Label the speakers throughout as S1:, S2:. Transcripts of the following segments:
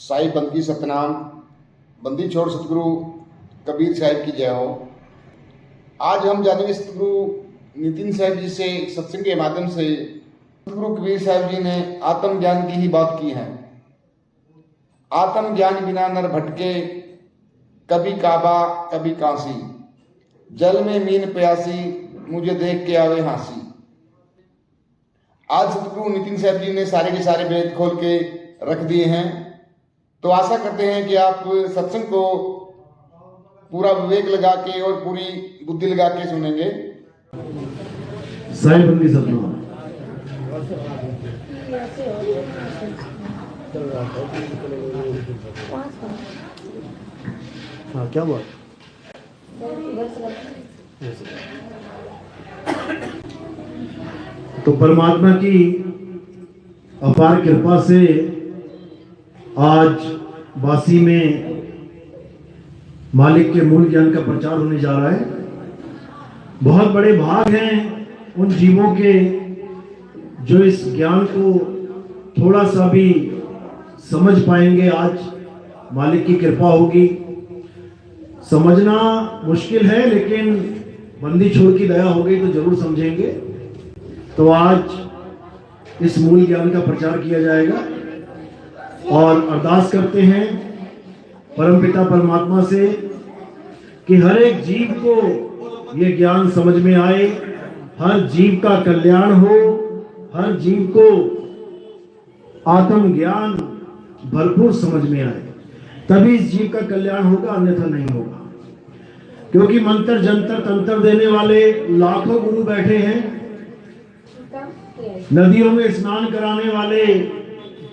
S1: साई बंदी सतनाम, बंदी छोड़ सतगुरु कबीर साहिब की जय हो। आज हम जानेंगे सतगुरु नितिन साहब जी से सत्संग के माध्यम से सतगुरु कबीर साहब जी ने आत्मज्ञान की ही बात की है। आत्मज्ञान बिना नर भटके, कभी काबा कभी काशी, जल में मीन प्यासी, मुझे देख के आवे हंसी। आज सतगुरु नितिन साहब जी ने सारे के सारे वेद खोल के रख दिए हैं, तो आशा करते हैं कि आप सत्संग को पूरा विवेक लगा के और पूरी बुद्धि लगा के सुनेंगे।
S2: साई बंदी सतनाम। हाँ, क्या बात? तो परमात्मा की अपार कृपा से आज वासी में मालिक के मूल ज्ञान का प्रचार होने जा रहा है। बहुत बड़े भाग हैं उन जीवों के जो इस ज्ञान को थोड़ा सा भी समझ पाएंगे। आज मालिक की कृपा होगी। समझना मुश्किल है, लेकिन बंदी छोड़ की दया हो गई तो जरूर समझेंगे। तो आज इस मूल ज्ञान का प्रचार किया जाएगा और अरदास करते हैं परमपिता परमात्मा से कि हर एक जीव को ये ज्ञान समझ में आए, हर जीव का कल्याण हो, हर जीव को आत्मज्ञान भरपूर समझ में आए, तभी इस जीव का कल्याण होगा, अन्यथा नहीं होगा। क्योंकि मंत्र जंतर तंत्र देने वाले लाखों गुरु बैठे हैं, नदियों में स्नान कराने वाले,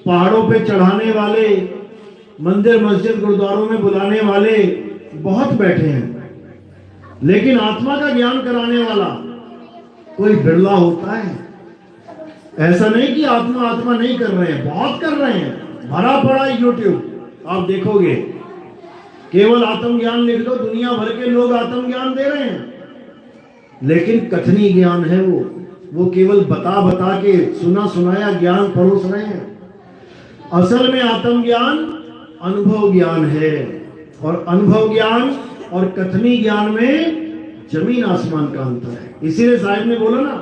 S2: पहाड़ों पे चढ़ाने वाले, मंदिर मस्जिद गुरुद्वारों में बुलाने वाले बहुत बैठे हैं, लेकिन आत्मा का ज्ञान कराने वाला कोई बिरला होता है। ऐसा नहीं कि आत्मा आत्मा नहीं कर रहे हैं, बहुत कर रहे हैं, भरा पड़ा यूट्यूब आप देखोगे। केवल आत्मज्ञान लिख दो, दुनिया भर के लोग आत्मज्ञान दे रहे हैं, लेकिन कथनी ज्ञान है वो केवल बता बता के सुना सुनाया ज्ञान परोस रहे हैं। असल में आत्मज्ञान अनुभव ज्ञान है, और अनुभव ज्ञान और कथनी ज्ञान में जमीन आसमान का अंतर है। इसीलिए साहिब ने बोला ना,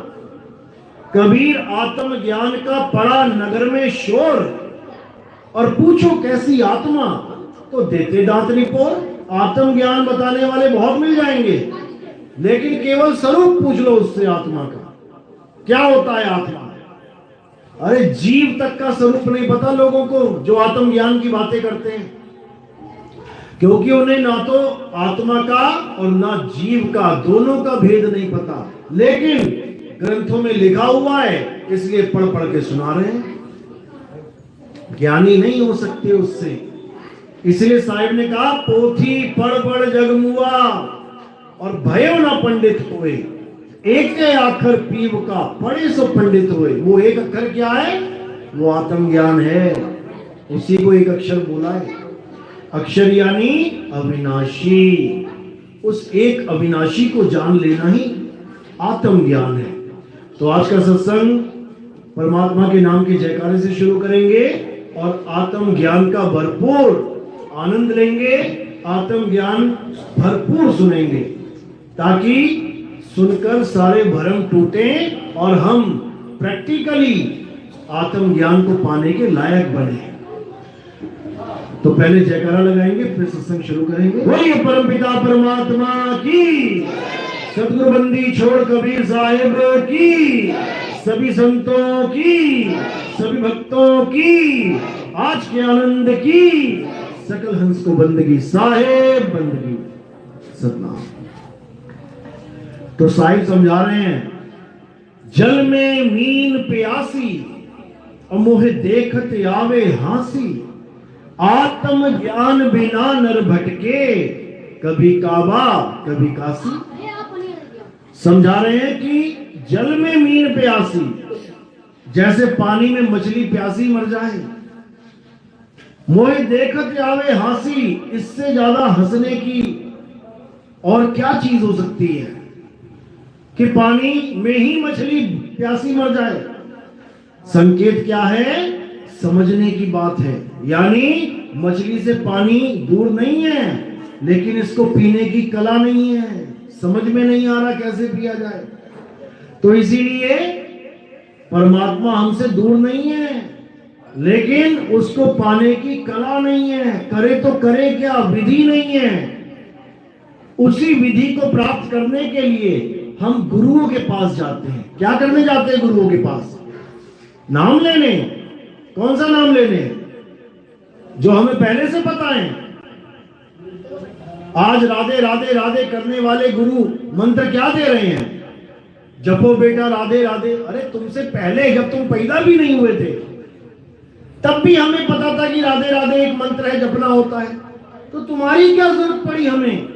S2: कबीर आत्मज्ञान का पड़ा नगर में शोर, और पूछो कैसी आत्मा तो देते दांत निपोर। आत्मज्ञान बताने वाले बहुत मिल जाएंगे, लेकिन केवल स्वरूप पूछ लो उससे आत्मा का क्या होता है। आत्मा, अरे जीव तक का स्वरूप नहीं पता लोगों को जो आत्मज्ञान की बातें करते हैं, क्योंकि उन्हें ना तो आत्मा का और ना जीव का, दोनों का भेद नहीं पता। लेकिन ग्रंथों में लिखा हुआ है, इसलिए पढ़ पढ़ के सुना रहे हैं। ज्ञानी नहीं हो सकते उससे। इसलिए साहिब ने कहा, पोथी पढ़ पढ़ जगमुआ और भयो ना पंडित हुए, एक आखर पीव का पढ़े सो पंडित हुए। वो एक अक्षर क्या है? वो आत्मज्ञान है। उसी को एक अक्षर बोला है। अक्षर यानी अविनाशी। उस एक अविनाशी को जान लेना ही आत्मज्ञान है। तो आज का सत्संग परमात्मा के नाम के जयकारे से शुरू करेंगे और आत्मज्ञान का भरपूर आनंद लेंगे, आत्मज्ञान भरपूर सुनेंगे, ताकि सुनकर सारे भ्रम टूटे और हम प्रैक्टिकली आत्मज्ञान को पाने के लायक बने। तो पहले जयकारा लगाएंगे, फिर सत्संग शुरू करेंगे। वही परमपिता परमात्मा की, सतगुरु बंदी छोड़ कबीर साहिब की, सभी संतों की, सभी भक्तों की, आज के आनंद की, सकल हंस को बंदगी, साहेब बंदगी सतनाम। तो साहिब समझा रहे हैं, जल में मीन प्यासी, अमोह देखत आवे हासी, आत्म ज्ञान बिना नर भटके, कभी काबा कभी काशी। समझा रहे हैं कि जल में मीन प्यासी, जैसे पानी में मछली प्यासी मर जाए। मोह देखत आवे हासी, इससे ज्यादा हंसने की और क्या चीज हो सकती है कि पानी में ही मछली प्यासी मर जाए। संकेत क्या है? समझने की बात है। यानी मछली से पानी दूर नहीं है, लेकिन इसको पीने की कला नहीं है, समझ में नहीं आ रहा कैसे पिया जाए। तो इसीलिए परमात्मा हमसे दूर नहीं है, लेकिन उसको पाने की कला नहीं है। करे तो करे क्या, विधि नहीं है। उसी विधि को प्राप्त करने के लिए हम गुरुओं के पास जाते हैं। क्या करने जाते हैं गुरुओं के पास? नाम लेने। कौन सा नाम लेने? जो हमें पहले से पता है। आज राधे राधे राधे करने वाले गुरु मंत्र क्या दे रहे हैं? जपो बेटा राधे राधे। अरे तुमसे पहले, जब तुम पैदा भी नहीं हुए थे, तब भी हमें पता था कि राधे राधे एक मंत्र है, जपना होता है। तो तुम्हारी क्या जरूरत पड़ी हमें?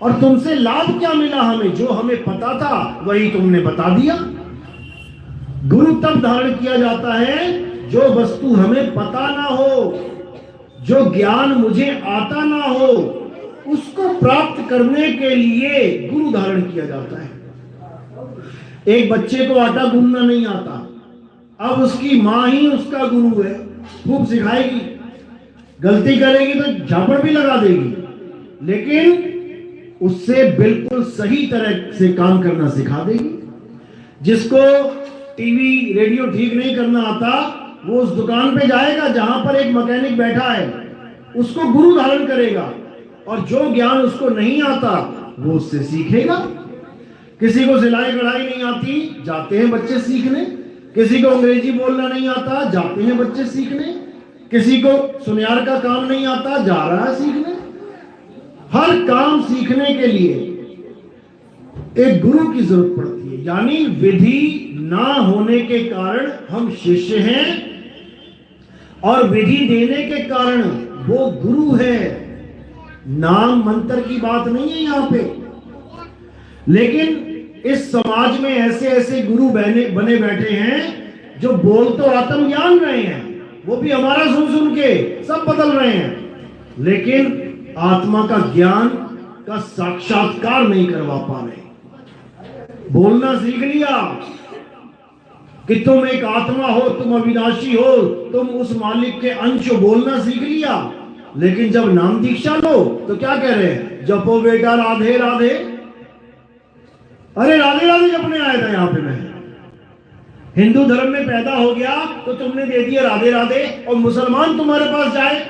S2: और तुमसे लाभ क्या मिला हमें? जो हमें पता था वही तुमने बता दिया। गुरु तब धारण किया जाता है जो वस्तु हमें पता ना हो, जो ज्ञान मुझे आता ना हो, उसको प्राप्त करने के लिए गुरु धारण किया जाता है। एक बच्चे को आटा गूंदना नहीं आता, अब उसकी मां ही उसका गुरु है, खूब सिखाएगी, गलती करेगी तो झापड़ भी लगा देगी, लेकिन उससे बिल्कुल सही तरह से काम करना सिखा देगी। जिसको टीवी रेडियो ठीक नहीं करना आता, वो उस दुकान पे जाएगा जहां पर एक मैकेनिक बैठा है, उसको गुरु धारण करेगा, और जो ज्ञान उसको नहीं आता वो उससे सीखेगा। किसी को सिलाई कढ़ाई नहीं आती, जाते हैं बच्चे सीखने। किसी को अंग्रेजी बोलना नहीं आता, जाते हैं बच्चे सीखने। किसी को सुनियार का काम नहीं आता, जा रहा है सीखने। हर काम सीखने के लिए एक गुरु की जरूरत पड़ती है। यानी विधि ना होने के कारण हम शिष्य हैं, और विधि देने के कारण वो गुरु है। नाम मंत्र की बात नहीं है यहां पे, लेकिन इस समाज में ऐसे ऐसे गुरु बने बैठे हैं जो बोल तो आत्मज्ञान रहे हैं, वो भी हमारा सुन सुन के सब बदल रहे हैं, लेकिन आत्मा का ज्ञान का साक्षात्कार नहीं करवा पा रहे। बोलना सीख लिया कि तुम एक आत्मा हो, तुम अविनाशी हो, तुम उस मालिक के अंश हो, बोलना सीख लिया, लेकिन जब नाम दीक्षा लो तो क्या कह रहे हैं? जपो बेटा राधे राधे। अरे राधे राधे जपने आया था यहां पे मैं। हिंदू धर्म में पैदा हो गया तो तुमने दे दिया राधे राधे, और मुसलमान तुम्हारे पास जाए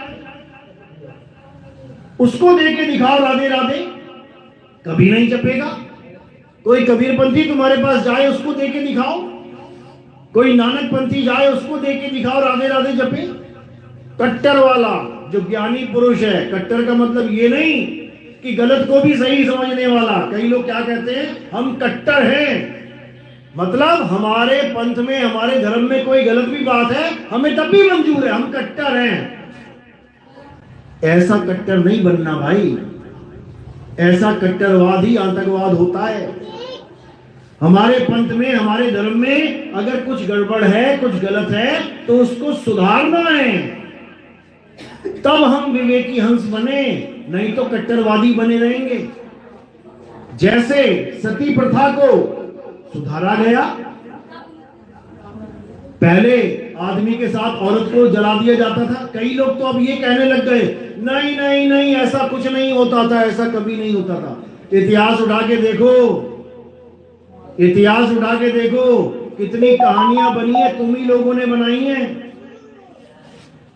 S2: उसको दे के दिखाओ राधे राधे, कभी नहीं जपेगा। कोई कबीरपंथी तुम्हारे पास जाए, उसको दे के दिखाओ। कोई नानक पंथी जाए, उसको दे के दिखाओ राधे राधे जपे। कट्टर वाला जो ज्ञानी पुरुष है, कट्टर का मतलब ये नहीं कि गलत को भी सही समझने वाला। कई लोग क्या कहते हैं? हम कट्टर हैं, मतलब हमारे पंथ में, हमारे धर्म में कोई गलत भी बात है हमें तब भी मंजूर है, हम कट्टर हैं। ऐसा कट्टर नहीं बनना भाई, ऐसा कट्टरवाद ही आतंकवाद होता है। हमारे पंथ में, हमारे धर्म में अगर कुछ गड़बड़ है, कुछ गलत है, तो उसको सुधारना है, तब हम विवेकी हंस बने, नहीं तो कट्टरवादी बने रहेंगे। जैसे सती प्रथा को सुधारा गया, पहले आदमी के साथ औरत को जला दिया जाता था, कई लोग तो अब ये कहने लग गए नहीं नहीं नहीं ऐसा कुछ नहीं होता था, ऐसा कभी नहीं होता था। इतिहास उठा के देखो, इतिहास उठा के देखो, कितनी कहानियां बनी है, तुम ही लोगों ने बनाई हैं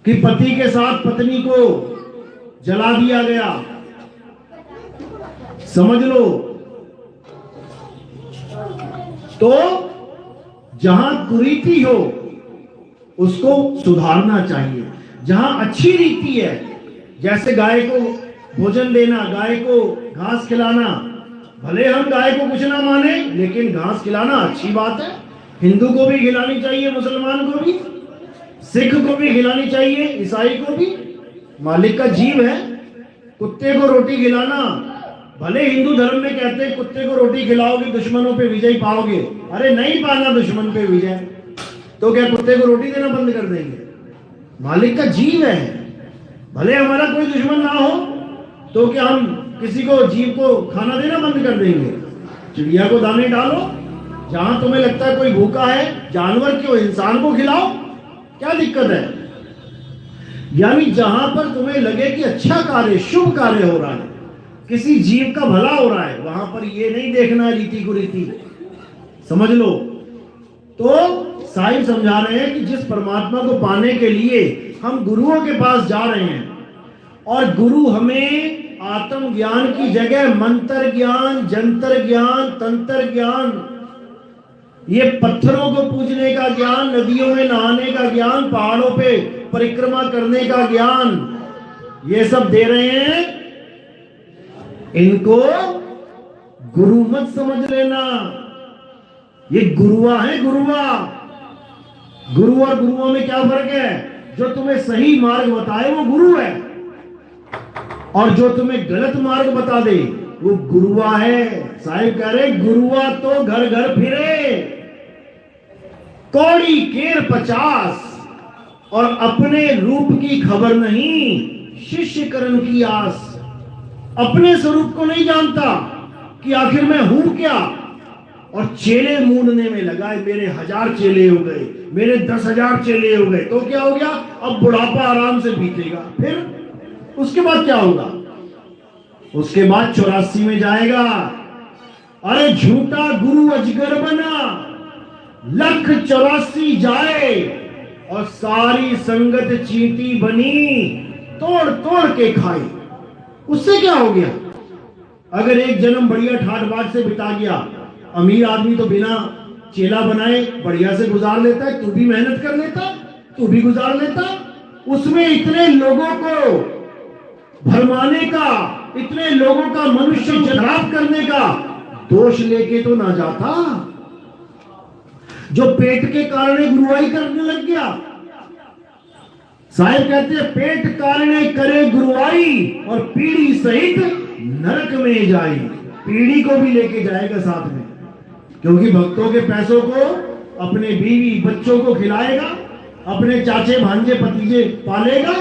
S2: कि पति के साथ पत्नी को जला दिया गया। समझ लो, तो जहां कुरीति हो उसको सुधारना चाहिए। जहां अच्छी रीति है, जैसे गाय को भोजन देना, गाय को घास खिलाना, भले हम गाय को कुछ ना माने, लेकिन घास खिलाना अच्छी बात है। हिंदू को भी खिलानी चाहिए, मुसलमान को भी, सिख को भी खिलानी चाहिए, ईसाई को भी, मालिक का जीव है। कुत्ते को रोटी खिलाना, भले हिंदू धर्म में कहते हैं कुत्ते को रोटी खिलाओगे दुश्मनों पे विजय पाओगे, अरे नहीं पाना दुश्मन पे विजय, तो क्या कुत्ते को रोटी देना बंद कर देंगे? मालिक का जीव है, भले हमारा कोई दुश्मन ना हो, तो क्या हम किसी को, जीव को खाना देना बंद कर देंगे? चिड़िया को दाने डालो, जहां तुम्हें लगता है कोई भूखा है, जानवर क्यों, इंसान को खिलाओ, क्या दिक्कत है? यानी जहां पर तुम्हें लगे कि अच्छा कार्य, शुभ कार्य हो रहा है, किसी जीव का भला हो रहा है, वहां पर ये नहीं देखना रीति कुरीति, समझ लो। तो साईं समझा रहे हैं कि जिस परमात्मा को पाने के लिए हम गुरुओं के पास जा रहे हैं, और गुरु हमें आत्म ज्ञान की जगह मंत्र ज्ञान, जंतर ज्ञान, तंत्र ज्ञान, ये पत्थरों को पूजने का ज्ञान, नदियों में नहाने का ज्ञान, पहाड़ों पे परिक्रमा करने का ज्ञान, ये सब दे रहे हैं। इनको गुरु मत समझ लेना, ये गुरुआ है, गुरुआ। गुरु और गुरुओं में क्या फर्क है? जो तुम्हें सही मार्ग बताए वो गुरु है, और जो तुम्हें गलत मार्ग बता दे वो गुरुआ है। साहिब कह रहे गुरुआ तो घर घर फिरे, कौड़ी केर 50, और अपने रूप की खबर नहीं, शिष्य करण की आस। अपने स्वरूप को नहीं जानता कि आखिर मैं हूं क्या, और चेले मूंढने में लगा। मेरे 1000 चेले हो गए, मेरे 10,000 चेले हो गए, तो क्या हो गया? अब बुढ़ापा आराम से बीतेगा, फिर उसके बाद क्या होगा? उसके बाद 84 में जाएगा। अरे झूठा गुरु अजगर बना, 1,84 जाए, और सारी संगत चींटी बनी, तोड़ तोड़ के खाई। उससे क्या हो गया? अगर एक जन्म बढ़िया ठाट बाट से बिता गया, अमीर आदमी तो बिना चेला बनाए बढ़िया से गुजार लेता है, तू भी मेहनत कर लेता, तू भी गुजार लेता। उसमें इतने लोगों को भरमाने का, इतने लोगों का मनुष्य खराब करने का दोष लेके तो ना जाता। जो पेट के कारण गुरुआई करने लग गया, साहिब कहते हैं पेट कारण करे गुरुआई, और पीढ़ी सहित नरक में जाई। पीढ़ी को भी लेके जाएगा साथ में, क्योंकि भक्तों के पैसों को अपने बीवी बच्चों को खिलाएगा, अपने चाचे भांजे भतीजे पालेगा,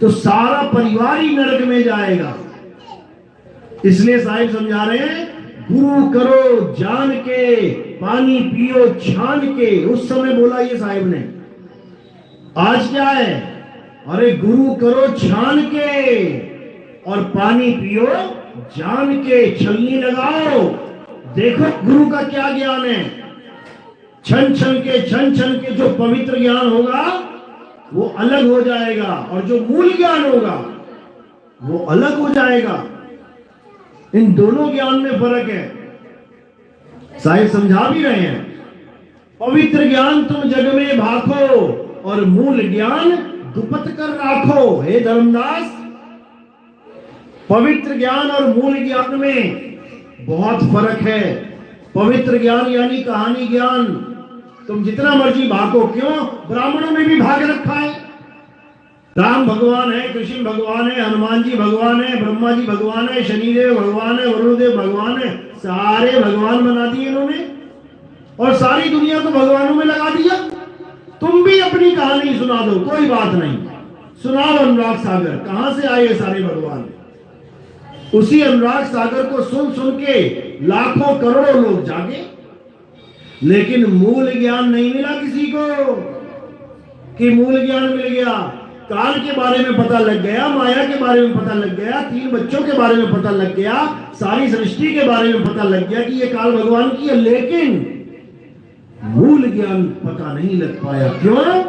S2: तो सारा परिवार ही नरक में जाएगा। इसलिए साहिब समझा रहे हैं गुरु करो जान के, पानी पियो छान के। उस समय बोला ये साहिब ने, आज क्या है? अरे गुरु करो छान के, और पानी पियो जान के, छलनी लगाओ। देखो गुरु का क्या ज्ञान है। छन छन के जो पवित्र ज्ञान होगा वो अलग हो जाएगा, और जो मूल ज्ञान होगा वो अलग हो जाएगा। इन दोनों ज्ञान में फर्क है। साहिब समझा भी रहे हैं, पवित्र ज्ञान तुम जग में भाखो, और मूल ज्ञान गुप्त कर राखो। हे धर्मदास, पवित्र ज्ञान और मूल ज्ञान में बहुत फर्क है। पवित्र ज्ञान यानी कहानी ज्ञान, तुम जितना मर्जी भागो। क्यों? ब्राह्मणों में भी भाग रखा है। राम भगवान है, कृष्ण भगवान है, हनुमान जी भगवान है, ब्रह्मा जी भगवान है, शनिदेव भगवान है, वरुणदेव भगवान है, सारे भगवान बना दिए इन्होंने, और सारी दुनिया को भगवानों में लगा दिया। तुम भी अपनी कहानी सुना दो, कोई बात नहीं, सुनाओ अनुराग सागर। कहां से आए सारे भगवान? उसी अनुराग सागर को सुन सुन के लाखों करोड़ों लोग जागे, लेकिन मूल ज्ञान नहीं मिला किसी को। कि मूल ज्ञान मिल गया, काल के बारे में पता लग गया, माया के बारे में पता लग गया, 3 बच्चों के बारे में पता लग गया, सारी सृष्टि के बारे में पता लग गया कि ये काल भगवान की है, लेकिन मूल ज्ञान पता नहीं लग पाया। क्यों?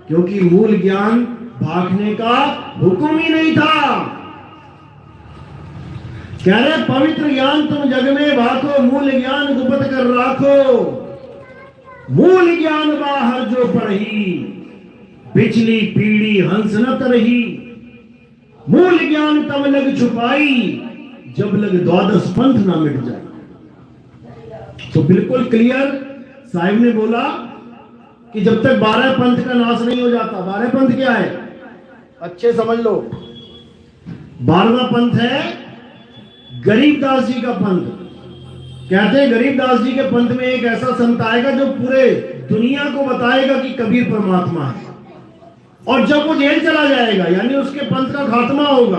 S2: क्योंकि मूल ज्ञान भागने का हुक्म ही नहीं था। कह रहे पवित्र ज्ञान तुम जग में भागो, मूल ज्ञान गुप्त कर राखो। मूल ज्ञान बाहर जो पढ़ी, पिछली पीढ़ी हंस न तरही। मूल ज्ञान तब लग छुपाई, जब लग 12 पंथ ना मिट जाए। तो बिल्कुल क्लियर साहिब ने बोला कि जब तक 12 पंथ का नाश नहीं हो जाता। 12 पंथ क्या है? अच्छे समझ लो। 12वां पंथ है गरीबदास जी का पंथ। कहते हैं गरीबदास जी के पंथ में एक ऐसा संत आएगा जो पूरे दुनिया को बताएगा कि कबीर परमात्मा है, और जब वो जेल चला जाएगा, यानी उसके पंथ का खात्मा होगा,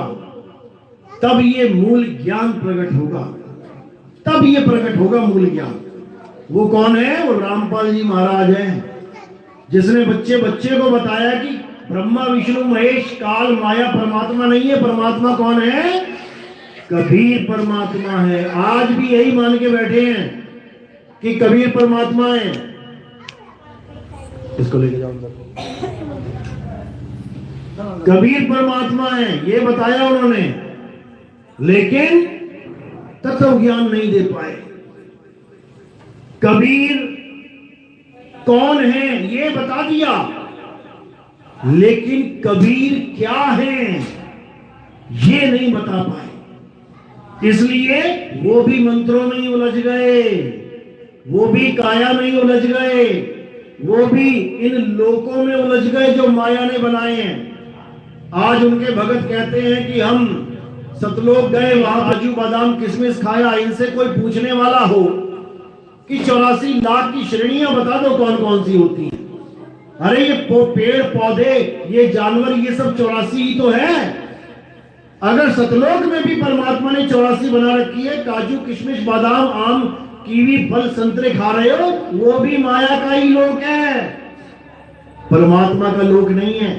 S2: तब ये मूल ज्ञान प्रकट होगा। तब ये प्रकट होगा मूल ज्ञान। वो कौन है? वो रामपाल जी महाराज हैं, जिसने बच्चे बच्चे को बताया कि ब्रह्मा विष्णु महेश काल माया परमात्मा नहीं है। परमात्मा कौन है? कबीर परमात्मा है। आज भी यही मान के बैठे हैं कि कबीर परमात्मा है। इसको लेके जाओ अंदर। कबीर परमात्मा है ये बताया उन्होंने, लेकिन तत्व ज्ञान नहीं दे पाए। कबीर कौन है ये बता दिया, लेकिन कबीर क्या है ये नहीं बता पाए। इसलिए वो भी मंत्रों में ही उलझ गए, वो भी काया में ही उलझ गए, वो भी इन लोकों में उलझ गए जो माया ने बनाए हैं। आज उनके भगत कहते हैं कि हम सतलोक गए, वहां काजू बादाम किशमिश खाया। इनसे कोई पूछने वाला हो कि 84 लाख की श्रेणियां बता दो कौन कौन सी होती हैं। अरे ये पेड़ पौधे, ये जानवर, ये सब 84 ही तो है। अगर सतलोक में भी परमात्मा ने 84 बना रखी है, काजू किशमिश बादाम आम कीवी फल संतरे खा रहे हो, वो भी माया का ही लोक है, परमात्मा का लोक नहीं है।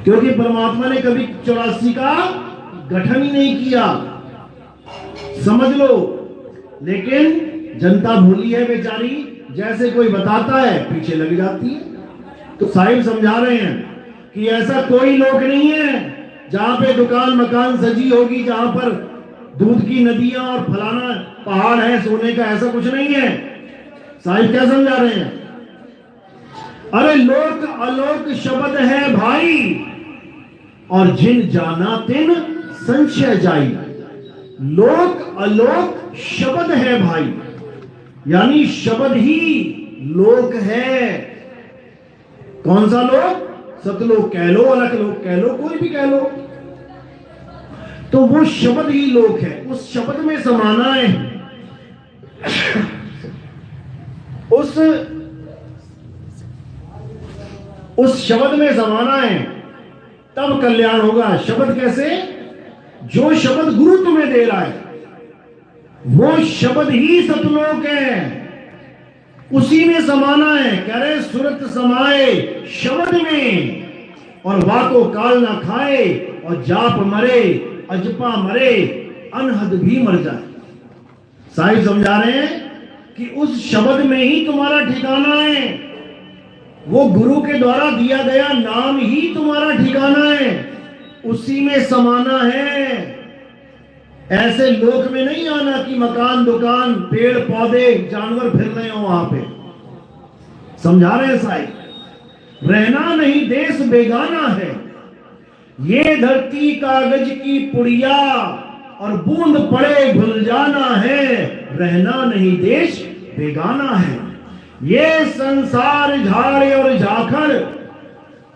S2: क्योंकि परमात्मा ने कभी 84 का गठन ही नहीं किया, समझ लो। लेकिन जनता भूली है बेचारी, जैसे कोई बताता है पीछे लग जाती है। तो साहिब समझा रहे हैं कि ऐसा कोई लोक नहीं है जहां पे दुकान मकान सजी होगी, जहां पर दूध की नदियां और फलाना पहाड़ है सोने का, ऐसा कुछ नहीं है। साहिब क्या समझा रहे हैं? अरे लोक अलोक शब्द है भाई, और जिन जाना तिन संशय जाई। लोक अलोक शब्द है भाई, यानी शब्द ही लोक है। कौन सा लोक? सतलोक कह लो, अलग लोक कह लो, कोई भी कह लो, तो वो शब्द ही लोक है। उस शब्द में समाना है, उस शब्द में समाना है, तब कल्याण होगा। शब्द कैसे? जो शब्द गुरु तुम्हें दे रहा है वो शब्द ही सतलोक है, उसी में समाना है। कह रहे सुरत समाए शब्द में, और वाको काल ना खाए, और जाप मरे अजपा मरे अनहद भी मर जाए। साहिब समझा रहे हैं कि उस शब्द में ही तुम्हारा ठिकाना है, वो गुरु के द्वारा दिया गया नाम ही तुम्हारा ठिकाना है, उसी में समाना है। ऐसे लोक में नहीं आना कि मकान दुकान पेड़ पौधे जानवर फिर रहे हो वहां पे। समझा रहे हैं साहिब, रहना नहीं देश बेगाना है, ये धरती कागज की पुड़िया, और बूंद पड़े घुल जाना है, रहना नहीं देश बेगाना है। ये संसार झाड़ और झाखड़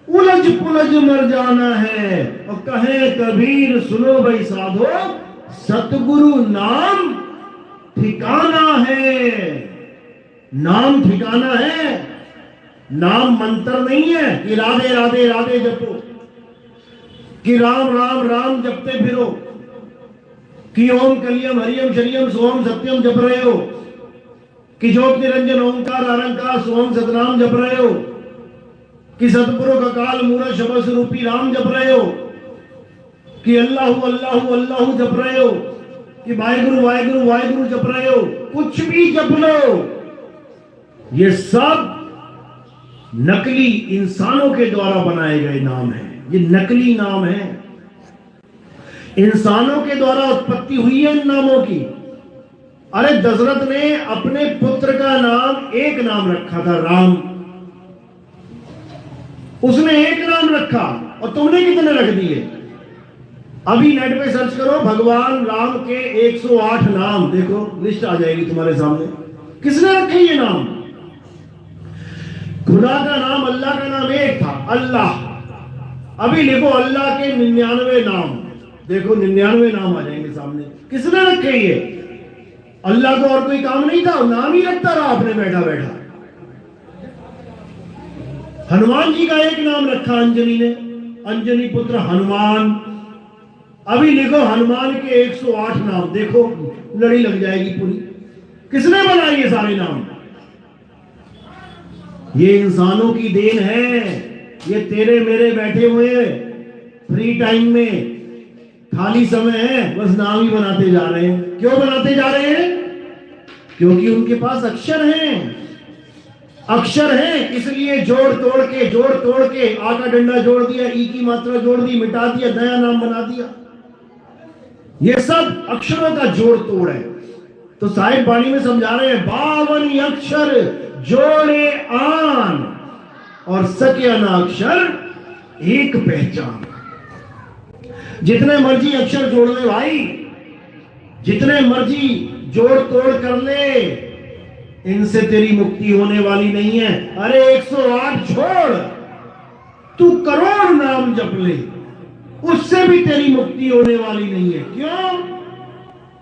S2: उलझ पुलझ मर जाना है, और कहे कबीर सुनो भाई साधो, सतगुरु नाम ठिकाना है। नाम ठिकाना है, नाम मंत्र नहीं है कि राधे राधे राधे जपो, कि राम राम राम जपते फिरो, कि ओम कलियम हरियम शरियम सोहम सत्यम जप रहे हो, कि ज्योत निरंजन ओंकार अरंकार सोहम सतनाम जप रहे हो, कि सतपुरुष अकाल मूरत शब्द स्वरूपी राम जप रहे हो, कि अल्लाहु अल्लाहु अल्लाहु जप रहे हो, कि वाहिगुरु वाहिगुरु वाहिगुरु जप रहे हो, कुछ भी जप लो। ये सब नकली इंसानों के द्वारा बनाए गए नाम हैं, ये नकली नाम है। इंसानों के द्वारा उत्पत्ति हुई है इन नामों की। अरे दशरथ ने अपने पुत्र का नाम एक नाम रखा था, राम, उसने एक नाम रखा, और तुमने कितने रख दिए? अभी नेट पे सर्च करो भगवान राम के 108 नाम, देखो लिस्ट आ जाएगी तुम्हारे सामने। किसने रखे ये नाम? खुदा का नाम, अल्लाह का नाम एक था, अल्लाह। अभी लिखो अल्लाह के 99 नाम, देखो 99 नाम आ जाएंगे सामने। किसने रखे ये? अल्लाह को और कोई काम नहीं था, नाम ही रखता रहा अपने बैठा बैठा। हनुमान जी का एक नाम रखा अंजनी ने, अंजनी पुत्र हनुमान। अभी लिखो हनुमान के 108 नाम, देखो लड़ी लग जाएगी पूरी। किसने बनाए ये सारे नाम? ये इंसानों की देन है। ये तेरे मेरे बैठे हुए फ्री टाइम में खाली समय है, बस नाम ही बनाते जा रहे हैं। क्यों बनाते जा रहे हैं? क्योंकि उनके पास अक्षर हैं, अक्षर हैं, इसलिए जोड़ तोड़ के आ का डंडा जोड़ दिया, ई की मात्रा जोड़ दी, मिटा दिया, नया नाम बना दिया। ये सब अक्षरों का जोड़ तोड़ है। तो साहिब बाणी में समझा रहे हैं 52 अक्षर जोड़े आन और सके ना अक्षर एक पहचान। जितने मर्जी अक्षर जोड़ ले भाई, जितने मर्जी जोड़ तोड़ कर ले, इनसे तेरी मुक्ति होने वाली नहीं है। अरे 108 छोड़, तू करोड़ नाम जप ले, उससे भी तेरी मुक्ति होने वाली नहीं है। क्यों?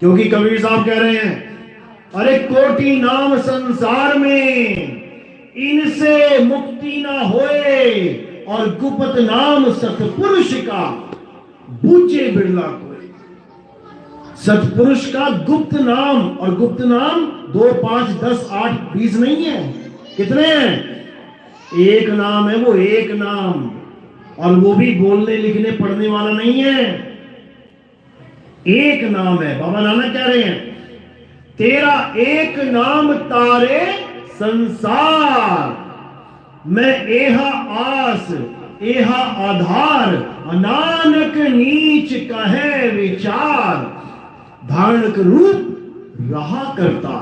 S2: क्योंकि कबीर साहब कह रहे हैं अरे कोटि नाम संसार में, इनसे मुक्ति ना होए, और गुप्त नाम सतपुरुष का बूझे बिरला कोई। सतपुरुष का गुप्त नाम, और गुप्त नाम 2, 5, 10, 8, 20 नहीं है। कितने हैं? एक नाम है, वो एक नाम, और वो भी बोलने लिखने पढ़ने वाला नहीं है, एक नाम है। बाबा नानक कह रहे हैं तेरा एक नाम तारे संसार, मैं एहा आस एहा आधार, नानक नीच कहे विचार, धारणक रूप रहा करता।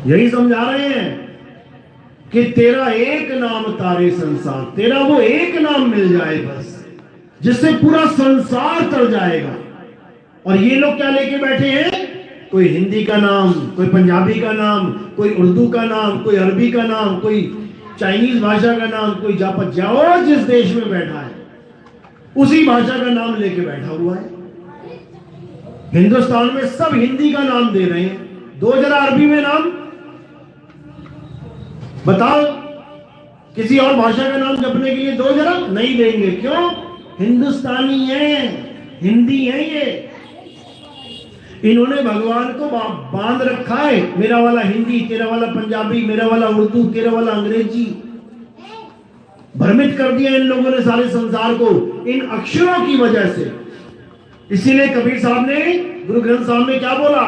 S2: यही समझा रहे हैं कि तेरा एक नाम तारे संसार, तेरा वो एक नाम मिल जाए बस, जिससे पूरा संसार तर जाएगा। और ये लोग क्या लेके बैठे हैं? कोई हिंदी का नाम, कोई पंजाबी का नाम, कोई उर्दू का नाम, कोई अरबी का नाम, कोई चाइनीज भाषा का नाम, कोई जापत, जाओ जिस देश में बैठा है उसी भाषा का नाम लेके बैठा हुआ है। हिंदुस्तान में सब हिंदी का नाम दे रहे हैं, दो जरा अरबी में नाम बताओ, किसी और भाषा का नाम जपने के लिए दो जरा, नहीं देंगे। क्यों? हिंदुस्तानी है, हिंदी है ये। इन्होंने भगवान को बांध रखा है, मेरा वाला हिंदी, तेरा वाला पंजाबी, मेरा वाला उर्दू, तेरा वाला अंग्रेजी। भ्रमित कर दिया इन लोगों ने सारे संसार को इन अक्षरों की वजह से। इसीलिए कबीर साहब ने गुरु ग्रंथ साहब में क्या बोला?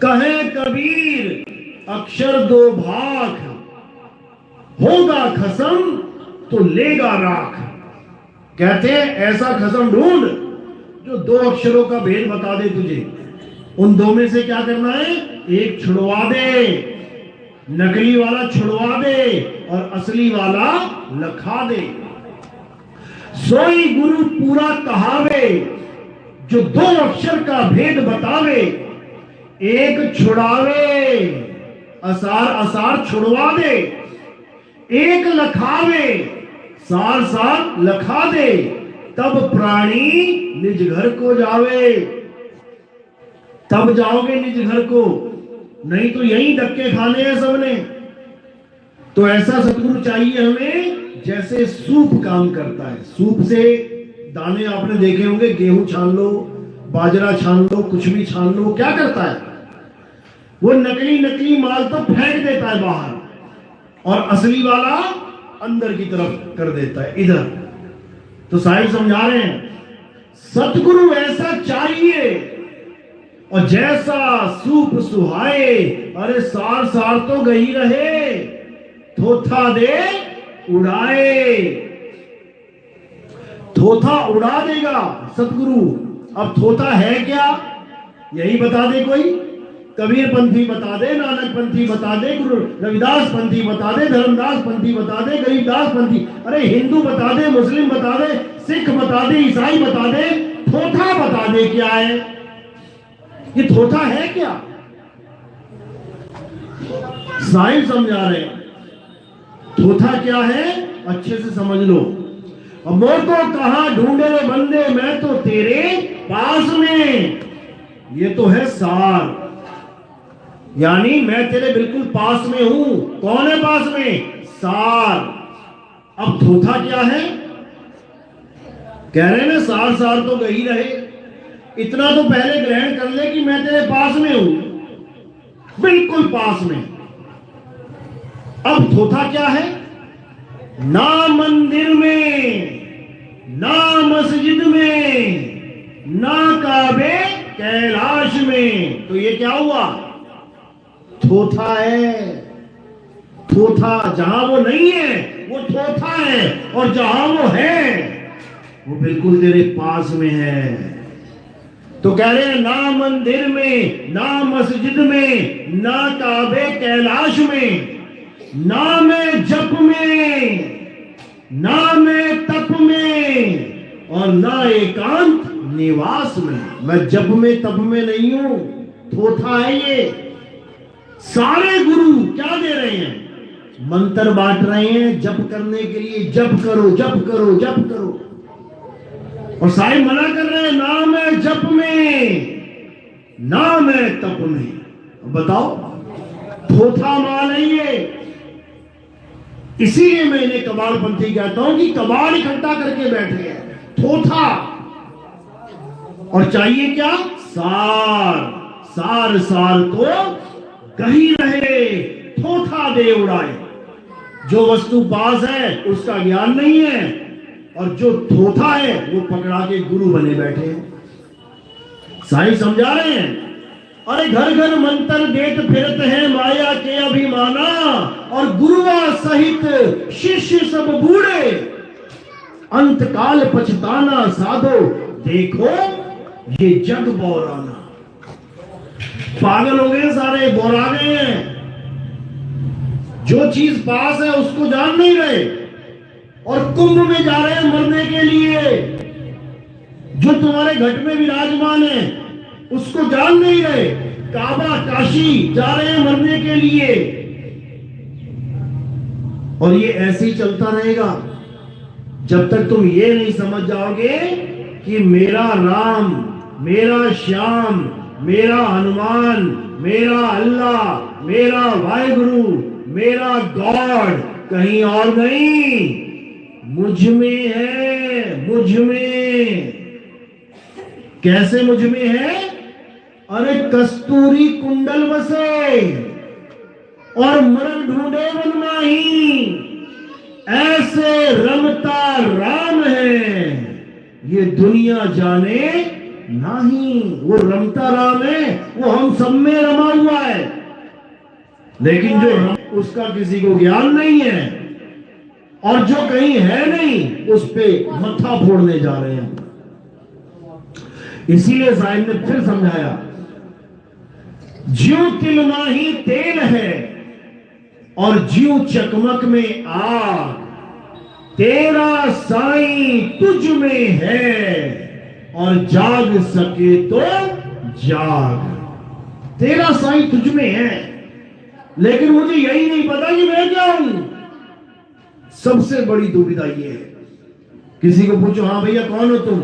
S2: कहे कबीर अक्षर दो भाग, होगा खसम तो लेगा राख। कहते हैं ऐसा खसम ढूंढ जो दो अक्षरों का भेद बता दे तुझे। उन दो में से क्या करना है? एक छुड़वा दे, नकली वाला छुड़वा दे और असली वाला लखा दे। सोई गुरु पूरा कहावे, जो दो अक्षर का भेद बतावे। एक छुड़ावे, असार असार छुड़वा दे, एक लखावे, सार सार लखा दे, तब प्राणी निज घर को जावे। तब जाओगे निज घर को, नहीं तो यही धक्के खाने हैं सबने। तो ऐसा सतगुरु चाहिए हमें जैसे सूप काम करता है। सूप से दाने आपने देखे होंगे, गेहूं छान लो, बाजरा छान लो, कुछ भी छान लो, क्या करता है? वो नकली माल तो फेंक देता है बाहर, और असली वाला अंदर की तरफ कर देता है, इधर। तो साहिब समझा रहे हैं सतगुरु ऐसा चाहिए, और जैसा सूप सुहाए। अरे सार सार तो गई रहे, थोथा दे उड़ाए। थोथा उड़ा देगा सतगुरु। अब थोथा है क्या? यही बता दे कोई। कबीर पंथी बता दे, नानक पंथी बता दे, गुरु रविदास पंथी बता दे, धर्मदास पंथी बता दे, गरीबदास पंथी, अरे हिंदू बता दे, मुस्लिम बता दे, सिख बता दे, ईसाई बता दे, थोथा बता दे क्या है? ये थोथा है क्या? साईं समझा रहे हैं थोथा क्या है, अच्छे से समझ लो। अब मोर को कहां ढूंढे रे बंदे, मैं तो तेरे पास में। ये तो है सार, यानी मैं तेरे बिल्कुल पास में हूं। कौन है पास में? सार। अब थोथा क्या है? कह रहे हैं ना सार सार तो गई रहे। इतना तो पहले ग्रहण कर ले कि मैं तेरे पास में हूं, बिल्कुल पास में। अब थोथा क्या है? ना मंदिर में, ना मस्जिद में, ना काबे कैलाश में। तो ये क्या हुआ? थोथा है। थोथा जहां वो नहीं है वो थोथा है, और जहां वो है वो बिल्कुल तेरे पास में है। तो कह रहे हैं ना मंदिर में, ना मस्जिद में, ना काबे कैलाश में, ना मैं जप में, ना मैं तप में, और ना एकांत निवास में। मैं जप में तप में नहीं हूं, थोथा है ये। सारे गुरु क्या दे रहे हैं? मंत्र बांट रहे हैं जप करने के लिए, जप करो जप करो जप करो। और साईं मना कर रहे हैं ना मैं जप में, ना मैं तप में। बताओ, थोथा माल है ये। इसीलिए मैं इन्हें कबाड़पंथी कहता हूं कि कबाड़ इकट्ठा करके बैठे हैं, थोथा। और चाहिए क्या? सार। सार सार तो कहीं रहे, थोथा दे उड़ाए। जो वस्तु पास है उसका ज्ञान नहीं है, और जो थोथा है वो पकड़ा के गुरु बने बैठे हैं। साईं समझा रहे हैं, अरे घर घर मंत्र देत फिरत हैं माया के अभिमाना, और गुरुआ सहित शिष्य सब बूढ़े, अंत काल पछताना साधो देखो ये जग बौराना। पागल हो गए सारे, बोरा गए हैं। जो चीज पास है उसको जान नहीं रहे, और कुंभ में जा रहे हैं मरने के लिए। जो तुम्हारे घट में विराजमान है उसको जान नहीं रहे। काबा काशी जा रहे हैं मरने के लिए। और ये ऐसे ही चलता रहेगा जब तक तुम ये नहीं समझ जाओगे कि मेरा राम, मेरा श्याम, मेरा हनुमान, मेरा अल्लाह, मेरा वाहेगुरु, मेरा गॉड कहीं और नहीं, मुझ में है। मुझ में। कैसे मुझ में है? अरे कस्तूरी कुंडल बसे और मरण ढूंढे वन माही, ऐसे रमता राम है ये दुनिया जाने नहीं। वो रमता राम है, वो हम सब में रमा हुआ है, लेकिन जो उसका किसी को ज्ञान नहीं है, और जो कहीं है नहीं उस पे मत्था फोड़ने जा रहे हैं। इसीलिए साहिब ने फिर समझाया, ज्यों तिल माही तेल है और ज्यों चकमक में आग, तेरा साईं तुझ में है और जाग सके तो जाग। तेरा साईं तुझ में है, लेकिन मुझे यही नहीं पता कि मैं क्या हूं। सबसे बड़ी दुविधा ये है। किसी को पूछो, हाँ भैया कौन हो तुम?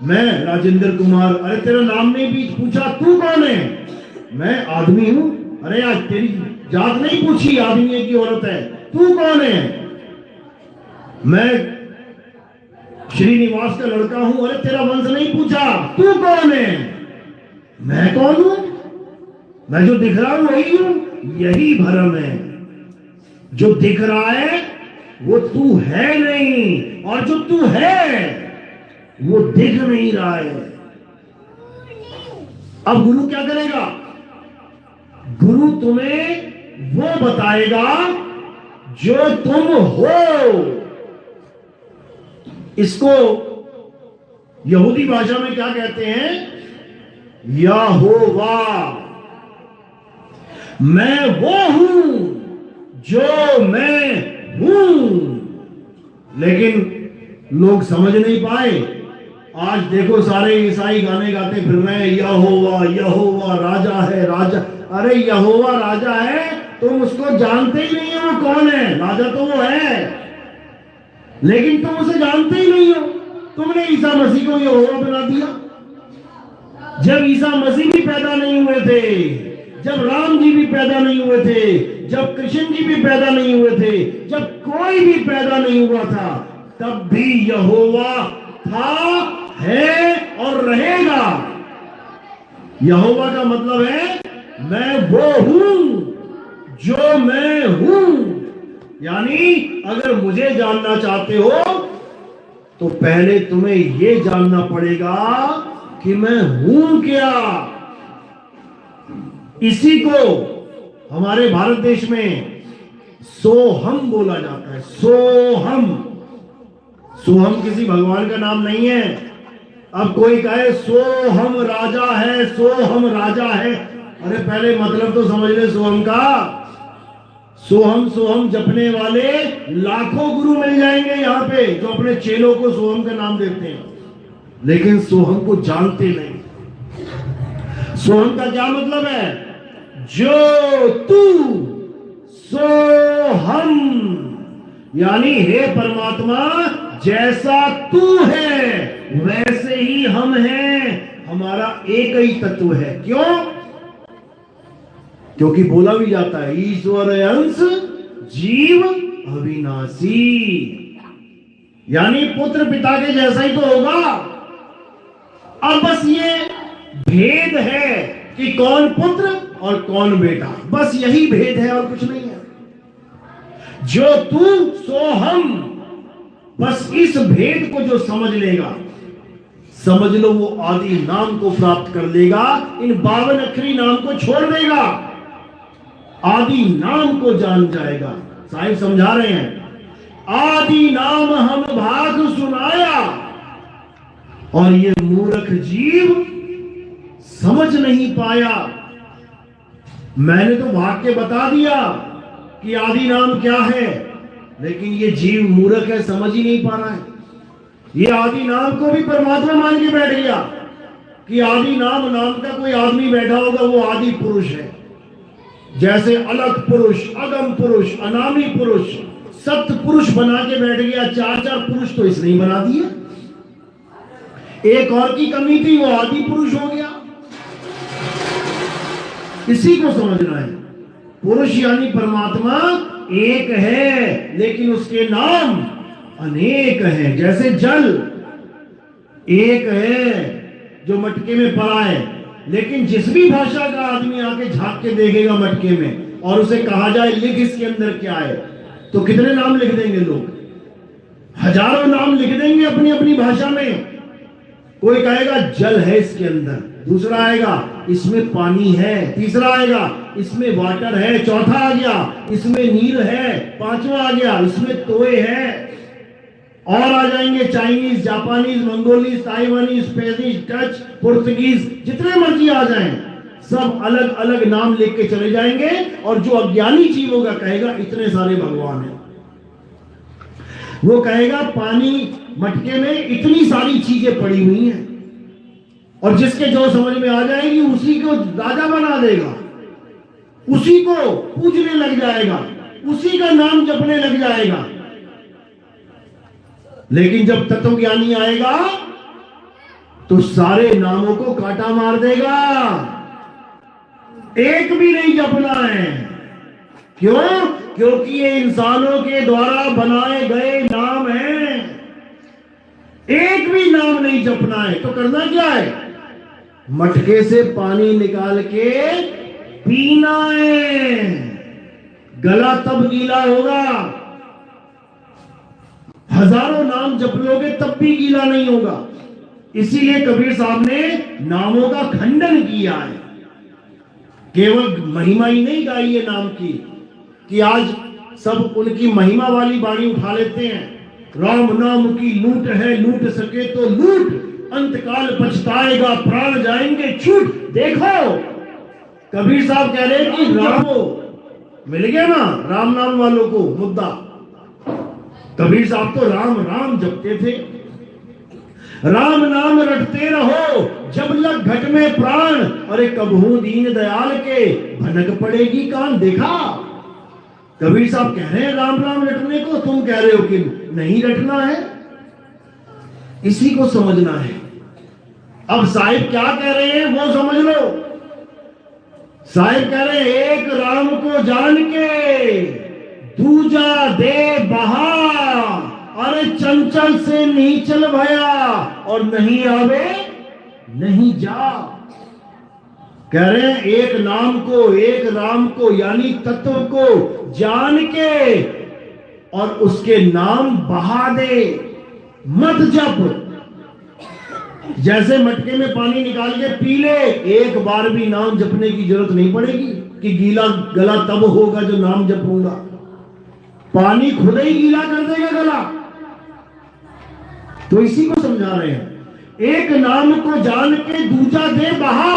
S2: मैं राजेंद्र कुमार। अरे तेरा नाम नहीं बीच पूछा, तू कौन है? मैं आदमी हूं। अरे यार तेरी जात नहीं पूछी, आदमी है कि औरत है, तू कौन है? मैं श्रीनिवास का लड़का हूं। अरे तेरा वंश नहीं पूछा, तू कौन है? मैं कौन हूं? मैं जो दिख रहा हूं वही हूं। यही भ्रम है। जो दिख रहा है वो तू है नहीं, और जो तू है वो दिख नहीं रहा है। अब गुरु क्या करेगा? गुरु तुम्हें वो बताएगा जो तुम हो। इसको यहूदी भाषा में क्या कहते हैं? यहोवा। मैं वो हूं जो मैं हूं। लेकिन लोग समझ नहीं पाए। आज देखो सारे ईसाई गाने गाते फिर रहे हैं, यहोवा यहोवा राजा है राजा। अरे यहोवा राजा है, तुम उसको जानते ही नहीं हो वो कौन है। राजा तो वो है, लेकिन तुम उसे जानते ही नहीं हो। तुमने ईसा मसीह को यहोवा बना दिया। जब ईसा मसीह भी पैदा नहीं हुए थे, जब राम जी भी पैदा नहीं हुए थे, जब कृष्ण जी भी पैदा नहीं हुए थे, जब कोई भी पैदा नहीं हुआ था, तब भी यहोवा था, है और रहेगा। यहोवा का मतलब है मैं वो हूं जो मैं हूं। यानी अगर मुझे जानना चाहते हो तो पहले तुम्हें यह जानना पड़ेगा कि मैं हूं क्या। इसी को हमारे भारत देश में सोहम बोला जाता है। सोहम। सोहम किसी भगवान का नाम नहीं है। अब कोई कहे सोहम राजा है, सोहम राजा है, अरे पहले मतलब तो समझ ले सोहम का। सोहम सोहम जपने वाले लाखों गुरु मिल जाएंगे यहाँ पे जो अपने चेलों को सोहम का नाम देते हैं, लेकिन सोहम को जानते नहीं। सोहम का क्या मतलब है? जो तू सो हम, यानी हे परमात्मा जैसा तू है वैसे ही हम हैं, हमारा एक ही तत्व है। क्यों? क्योंकि बोला भी जाता है ईश्वर अंश जीव अविनाशी, यानी पुत्र पिता के जैसा ही तो होगा। अब बस ये भेद है कि कौन पुत्र और कौन बेटा, बस यही भेद है और कुछ नहीं है। जो तू सो हम, बस इस भेद को जो समझ लेगा, समझ लो वो आदि नाम को प्राप्त कर लेगा। इन 52 अक्षरी नाम को छोड़ देगा, आदि नाम को जान जाएगा। साहिब समझा रहे हैं आदि नाम हम भाग सुनाया, और ये मूर्ख जीव समझ नहीं पाया। मैंने तो भाग के बता दिया कि आदि नाम क्या है, लेकिन ये जीव मूर्ख है, समझ ही नहीं पा रहा है। ये आदि नाम को भी परमात्मा मान के बैठ गया कि आदि नाम नाम का कोई आदमी बैठा होगा वो आदि पुरुष है। जैसे अलग पुरुष, अगम पुरुष, अनामी पुरुष, सप्त पुरुष बना के बैठ गया। 4 पुरुष तो इसने ही बना दिया। एक और की कमी थी, वो आदि पुरुष हो गया। इसी को समझना है। पुरुष यानी परमात्मा एक है, लेकिन उसके नाम अनेक हैं। जैसे जल एक है जो मटके में पड़ा है, लेकिन जिस भी भाषा का आदमी आके झांक के देखेगा मटके में और उसे कहा जाए लिख इसके अंदर क्या है, तो कितने नाम लिख देंगे लोग? हजारों नाम लिख देंगे अपनी अपनी भाषा में। कोई कहेगा जल है इसके अंदर, दूसरा आएगा इसमें पानी है, तीसरा आएगा इसमें वाटर है, चौथा आ गया इसमें नीर है, पांचवा आ गया इसमें तोय है, और आ जाएंगे चाइनीज, जापानीज, मंगोलीज, ताइवानी, स्पेनिश, डच, पुर्तगीज, जितने मर्जी आ जाएं, सब अलग अलग नाम लिख के चले जाएंगे। और जो अज्ञानी जीव होगा कहेगा इतने सारे भगवान हैं। वो कहेगा पानी मटके में इतनी सारी चीजें पड़ी हुई हैं, और जिसके जो समझ में आ जाएगी उसी को राजा बना देगा, उसी को पूजने लग जाएगा, उसी का नाम जपने लग जाएगा। लेकिन जब तत्वज्ञानी आएगा तो सारे नामों को काटा मार देगा, एक भी नहीं जपना है। क्यों? क्योंकि ये इंसानों के द्वारा बनाए गए नाम हैं, एक भी नाम नहीं जपना है। तो करना क्या है? मटके से पानी निकाल के पीना है। गला तब गीला होगा, हजारों नाम जप लोगे तब भी गीला नहीं होगा। इसीलिए कबीर साहब ने नामों का खंडन किया है। केवल महिमा ही नहीं गाई है नाम की कि आज सब उनकी महिमा वाली बाणी उठा लेते हैं। राम नाम की लूट है, लूट सके तो लूट, अंतकाल पछताएगा, प्राण जाएंगे छूट। देखो कबीर साहब कह रहे हैं कि राम मिल गया ना, राम नाम वालों को मुद्दा। कबीर साहब तो राम राम जपते थे। राम नाम रटते रहो जब लग घट में प्राण, अरे कबहू दीन दयाल के भनक पड़ेगी कान। देखा कबीर साहब कह रहे हैं राम राम रटने को, तुम कह रहे हो कि नहीं रटना है। इसी को समझना है। अब साहिब क्या कह रहे हैं वो समझ लो। साहिब कह रहे हैं एक राम को जान के दूजा दे बहा, अरे चंचल से नहीं चल भया और नहीं आवे नहीं जा। कह रहे हैं एक नाम को, एक राम को यानी तत्व को जान के और उसके नाम बहा दे, मत जप। जैसे मटके में पानी निकाल के पी ले, एक बार भी नाम जपने की जरूरत नहीं पड़ेगी कि गीला गला तब होगा जो नाम जपूंगा। पानी खुद ही गीला कर देगा गला। तो इसी को समझा रहे हैं, एक नाम को जान के दूजा दे बहा।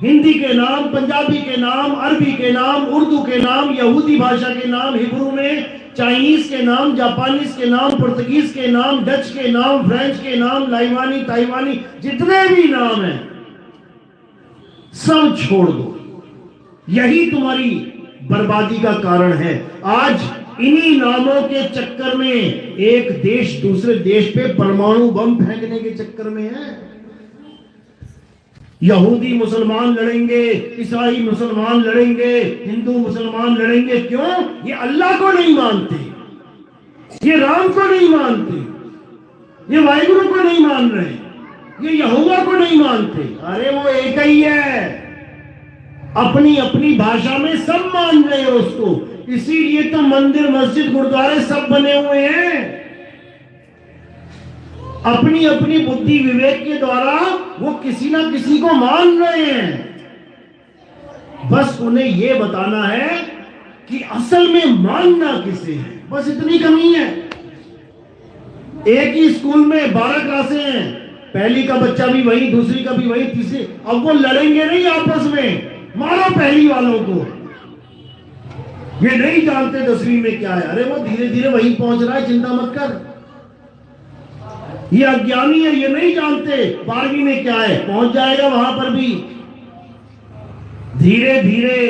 S2: हिंदी के नाम, पंजाबी के नाम, अरबी के नाम, उर्दू के नाम, यहूदी भाषा के नाम, हिब्रू में, चाइनीज के नाम, जापानीज के नाम, पुर्तगीज के नाम, डच के नाम, फ्रेंच के नाम, लाइवानी, ताइवानी, जितने भी नाम हैं सब छोड़ दो। यही तुम्हारी बर्बादी का कारण है। आज इन्हीं नामों के चक्कर में एक देश दूसरे देश पे परमाणु बम फेंकने के चक्कर में है। यहूदी मुसलमान लड़ेंगे, ईसाई मुसलमान लड़ेंगे, हिंदू मुसलमान लड़ेंगे। क्यों? ये अल्लाह को नहीं मानते, ये राम को नहीं मानते, ये वाहिगुरु को नहीं मान रहे, ये यहोवा को नहीं मानते। अरे वो एक ही है, अपनी अपनी भाषा में सब मान रहे हैं उसको। इसीलिए तो मंदिर, मस्जिद, गुरुद्वारे सब बने हुए हैं। अपनी अपनी बुद्धि विवेक के द्वारा वो किसी ना किसी को मान रहे हैं। बस उन्हें यह बताना है कि असल में मानना किसे है, बस इतनी कमी है। एक ही स्कूल में 12 क्लासें हैं, पहली का बच्चा भी वही, दूसरी का भी वही, तीसरी। अब वो लड़ेंगे नहीं आपस में, मारो पहली वालों को। ये नहीं जानते 10वीं में क्या है। अरे वो धीरे धीरे वही पहुंच रहा है, चिंता मत कर। ये अज्ञानी है, ये नहीं जानते 12वीं में क्या है, पहुंच जाएगा वहां पर भी धीरे धीरे।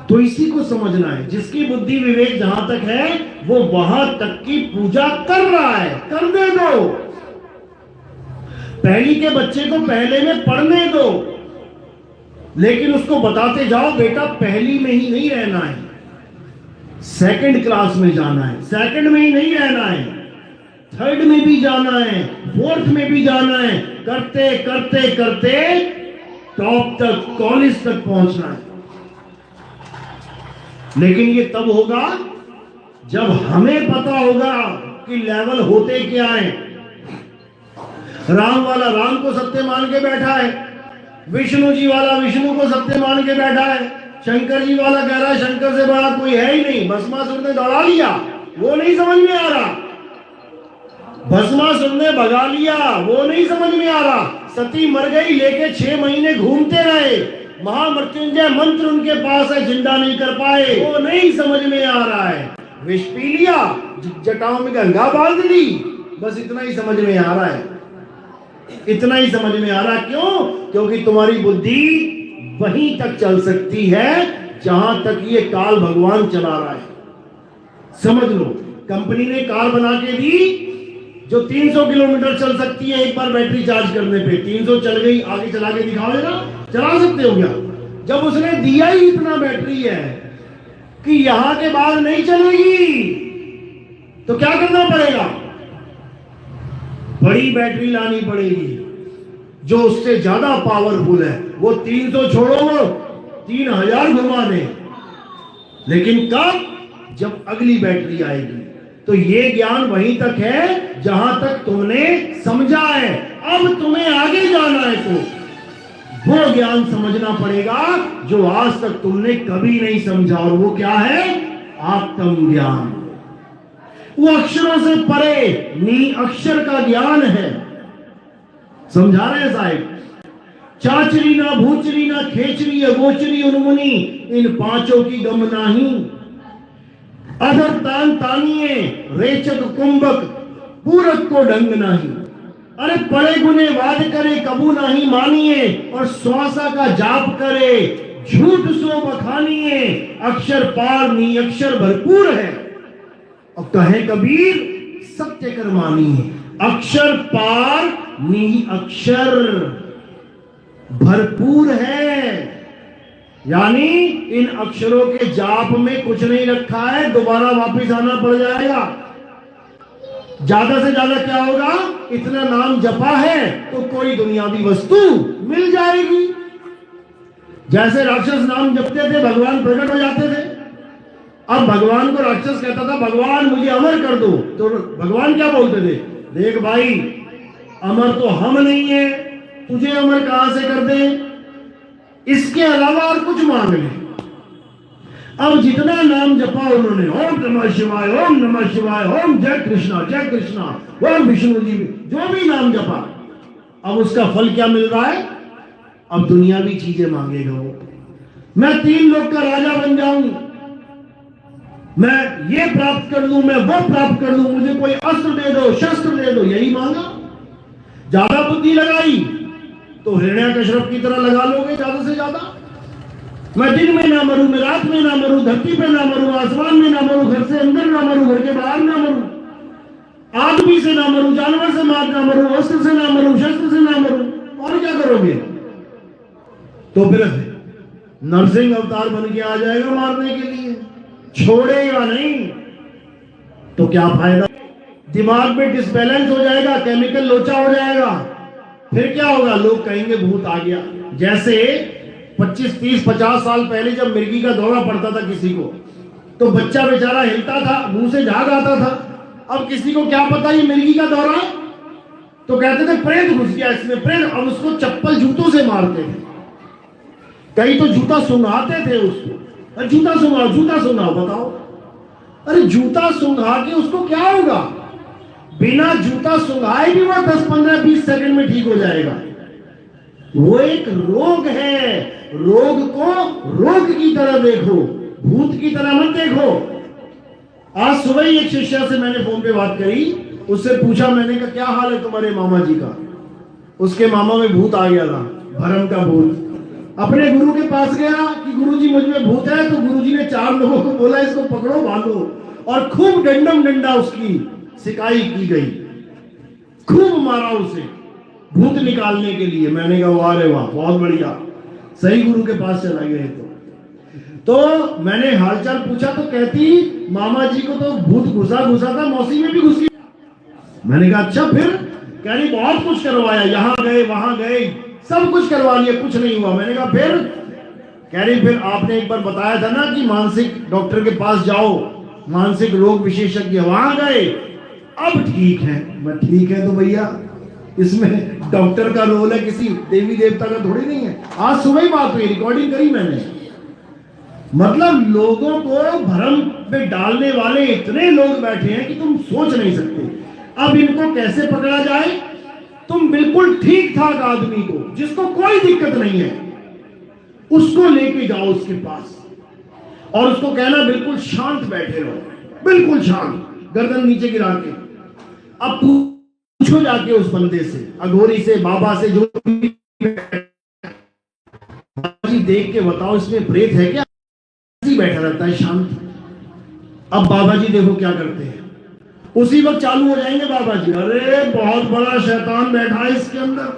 S2: तो इसी को समझना है, जिसकी बुद्धि विवेक जहां तक है वो वहां तक की पूजा कर रहा है, करने दो। पहली के बच्चे को पहले में पढ़ने दो, लेकिन उसको बताते जाओ बेटा पहली में ही नहीं रहना है, सेकंड क्लास में जाना है, सेकंड में ही नहीं रहना है, थर्ड में भी जाना है, फोर्थ में भी जाना है। करते करते करते टॉप तक, कॉलेज तक पहुंचना है। लेकिन ये तब होगा जब हमें पता होगा कि लेवल होते क्या है। राम वाला राम को सत्य मान के बैठा है, विष्णु जी वाला विष्णु को सत्य मान के बैठा है, शंकर जी वाला कह रहा है शंकर से बड़ा कोई है ही नहीं, भस्मासुर ने दौड़ा लिया, वो नहीं समझ में आ रहा। भस्मासुर ने भगा लिया, वो नहीं समझ में आ रहा। सती मर गई, लेके 6 महीने घूमते रहे, महामृत्युंजय मंत्र उनके पास है, जिंदा नहीं कर पाए, वो नहीं समझ में आ रहा है। विष पी लिया, जटाओं में गंगा बांध ली, बस इतना ही समझ में आ रहा है, इतना ही समझ में आ रहा। क्यों? क्योंकि तुम्हारी बुद्धि वहीं तक चल सकती है जहां तक ये काल भगवान चला रहा है। समझ लो, कंपनी ने कार बना के दी जो 300 किलोमीटर चल सकती है एक बार बैटरी चार्ज करने पे। 300 चल गई, आगे चला के दिखाओ जरा, चला सकते हो क्या? जब उसने दिया ही इतना बैटरी है कि यहां के बाद नहीं चलेगी, तो क्या करना पड़ेगा? बड़ी बैटरी लानी पड़ेगी जो उससे ज्यादा पावरफुल है। वो 300 छोड़ो, वो 3000 घुमा दे। लेकिन कब? जब अगली बैटरी आएगी। तो ये ज्ञान वहीं तक है जहां तक तुमने समझा है। अब तुम्हें आगे जाना है तो वो ज्ञान समझना पड़ेगा जो आज तक तुमने कभी नहीं समझा। और वो क्या है? आत्म ज्ञान। वो अक्षरों से परे नी अक्षर का ज्ञान है। समझा रहे हैं साहिब? चाचरी ना भूचरी ना खेचरी अगोचरी उन्मुनी, इन 5 की गम नाही। अधर तान तानिए रेचक कुंभक, पूरक को ढंग नाही। अरे पड़े गुने वाद करे कबू नहीं मानिए, और श्वासा का जाप करे झूठ सो बखानिए। अक्षर पार नी अक्षर भरपूर है, और कहे कबीर सत्य कर मानिए। अक्षर पार नी अक्षर भरपूर है, यानी इन अक्षरों के जाप में कुछ नहीं रखा है, दोबारा वापस आना पड़ जाएगा। ज्यादा से ज्यादा क्या होगा? इतना नाम जपा है तो कोई दुनियावी वस्तु मिल जाएगी। जैसे राक्षस नाम जपते थे, भगवान प्रकट हो जाते थे। अब भगवान को राक्षस कहता था भगवान मुझे अमर कर दो, तो भगवान क्या बोलते थे, देख भाई अमर तो हम नहीं है, तुझे अमर कहां से कर दे, इसके अलावा और कुछ मांग ले। अब जितना नाम जपा उन्होंने, ओम नमः शिवाय, ओम नमः शिवाय, ओम जय कृष्णा, ओम विष्णु जी, जो भी नाम जपा, अब उसका फल क्या मिल रहा है, अब दुनियावी चीजें मांगेगा वो। मैं 3 लोग का राजा बन जाऊं, मैं ये प्राप्त कर लूं, मैं वो प्राप्त कर लूं, मुझे कोई अस्त्र दे दो, शस्त्र दे दो, यही मांगा। ज्यादा बुद्धि लगाई तो हिरण्यकश्यप की तरह लगा लोगे ज्यादा से ज्यादा। मैं दिन में ना मरूं, मैं रात में ना मरूं, धरती पे ना मरूं, आसमान में ना मरूं, घर से अंदर ना मरूं, घर के बाहर ना मरूं, आदमी से ना मरूं, जानवर से मार ना मरूं, अस्त्र से ना मरूं, शस्त्र से ना मरूं, और क्या करोगे। तो फिर नरसिंह अवतार बन के आ जाएगा मारने के लिए, छोड़ेगा नहीं। तो क्या फायदा, दिमाग में डिसबैलेंस हो जाएगा, केमिकल लोचा हो जाएगा, फिर क्या होगा, लोग कहेंगे भूत आ गया। जैसे 25, 30, 50 साल पहले जब मिर्गी का दौरा पड़ता था किसी को, तो बच्चा बेचारा हिलता था, मुंह से झाग आता था। अब किसी को क्या पता ये मिर्गी का दौरा, तो कहते थे प्रेत घुस गया इसमें, प्रेत। अब उसको चप्पल जूतों से मारते थे, कई तो जूता सुंघाते थे उसको, जूता सुंघाओ, बताओ। अरे जूता सुंघा के उसको क्या होगा, बिना जूता सुंघाए भी वो 10, 15, 20 सेकंड में ठीक हो जाएगा। वो एक रोग है, रोग को रोग की तरह देखो, भूत की तरह मत देखो। आज सुबह ही एक शिष्या से मैंने फोन पे बात करी, उससे पूछा मैंने कहा क्या हाल है तुम्हारे मामा जी का। उसके मामा में भूत आ गया था, भरम का भूत। अपने गुरु के पास गया कि गुरुजी मुझ में भूत है, तो गुरुजी ने 4 लोगों को बोला इसको पकड़ो बांधो, और खूब डंडम डंडा उसकी सिकाई की गई, खूब मारा उसे भूत निकालने के लिए। मैंने कहा वाह रे वाह, बहुत बढ़िया, सही गुरु के पास चला गए। तो मैंने हालचाल पूछा तो कहती मामा जी को तो भूत घुसा था, मौसी में भी घुस गई। मैंने कहा अच्छा फिर, कह रही बहुत कुछ करवाया, यहां गए वहां गए, सब कुछ करवा लिया, कुछ नहीं हुआ। मैंने कहा फिर, कह रही फिर आपने एक बार बताया था ना कि मानसिक डॉक्टर के पास जाओ, मानसिक रोग विशेषज्ञ, वहां गए, अब ठीक है। मैं ठीक है तो भैया इसमें डॉक्टर का रोल है, किसी देवी देवता का थोड़ी नहीं है। आज सुबह ही बात हुई, रिकॉर्डिंग करी मैंने। मतलब लोगों को भ्रम में डालने वाले इतने लोग बैठे हैं कि तुम सोच नहीं सकते। अब इनको कैसे पकड़ा जाए, तुम बिल्कुल ठीक ठाक आदमी को, जिसको कोई दिक्कत नहीं है, उसको लेके जाओ उसके पास और उसको कहना बिल्कुल शांत बैठे रहो, बिल्कुल शांत, गर्दन नीचे गिरा के। अब पूछो जाके उस बंदे से, अघोरी से, बाबा से, जो जी देख के बताओ इसमें प्रेत है क्या, बैठा रहता है शांत। अब बाबा जी देखो क्या करते हैं, उसी वक्त चालू हो जाएंगे बाबा जी, अरे बहुत बड़ा शैतान बैठा है इसके अंदर,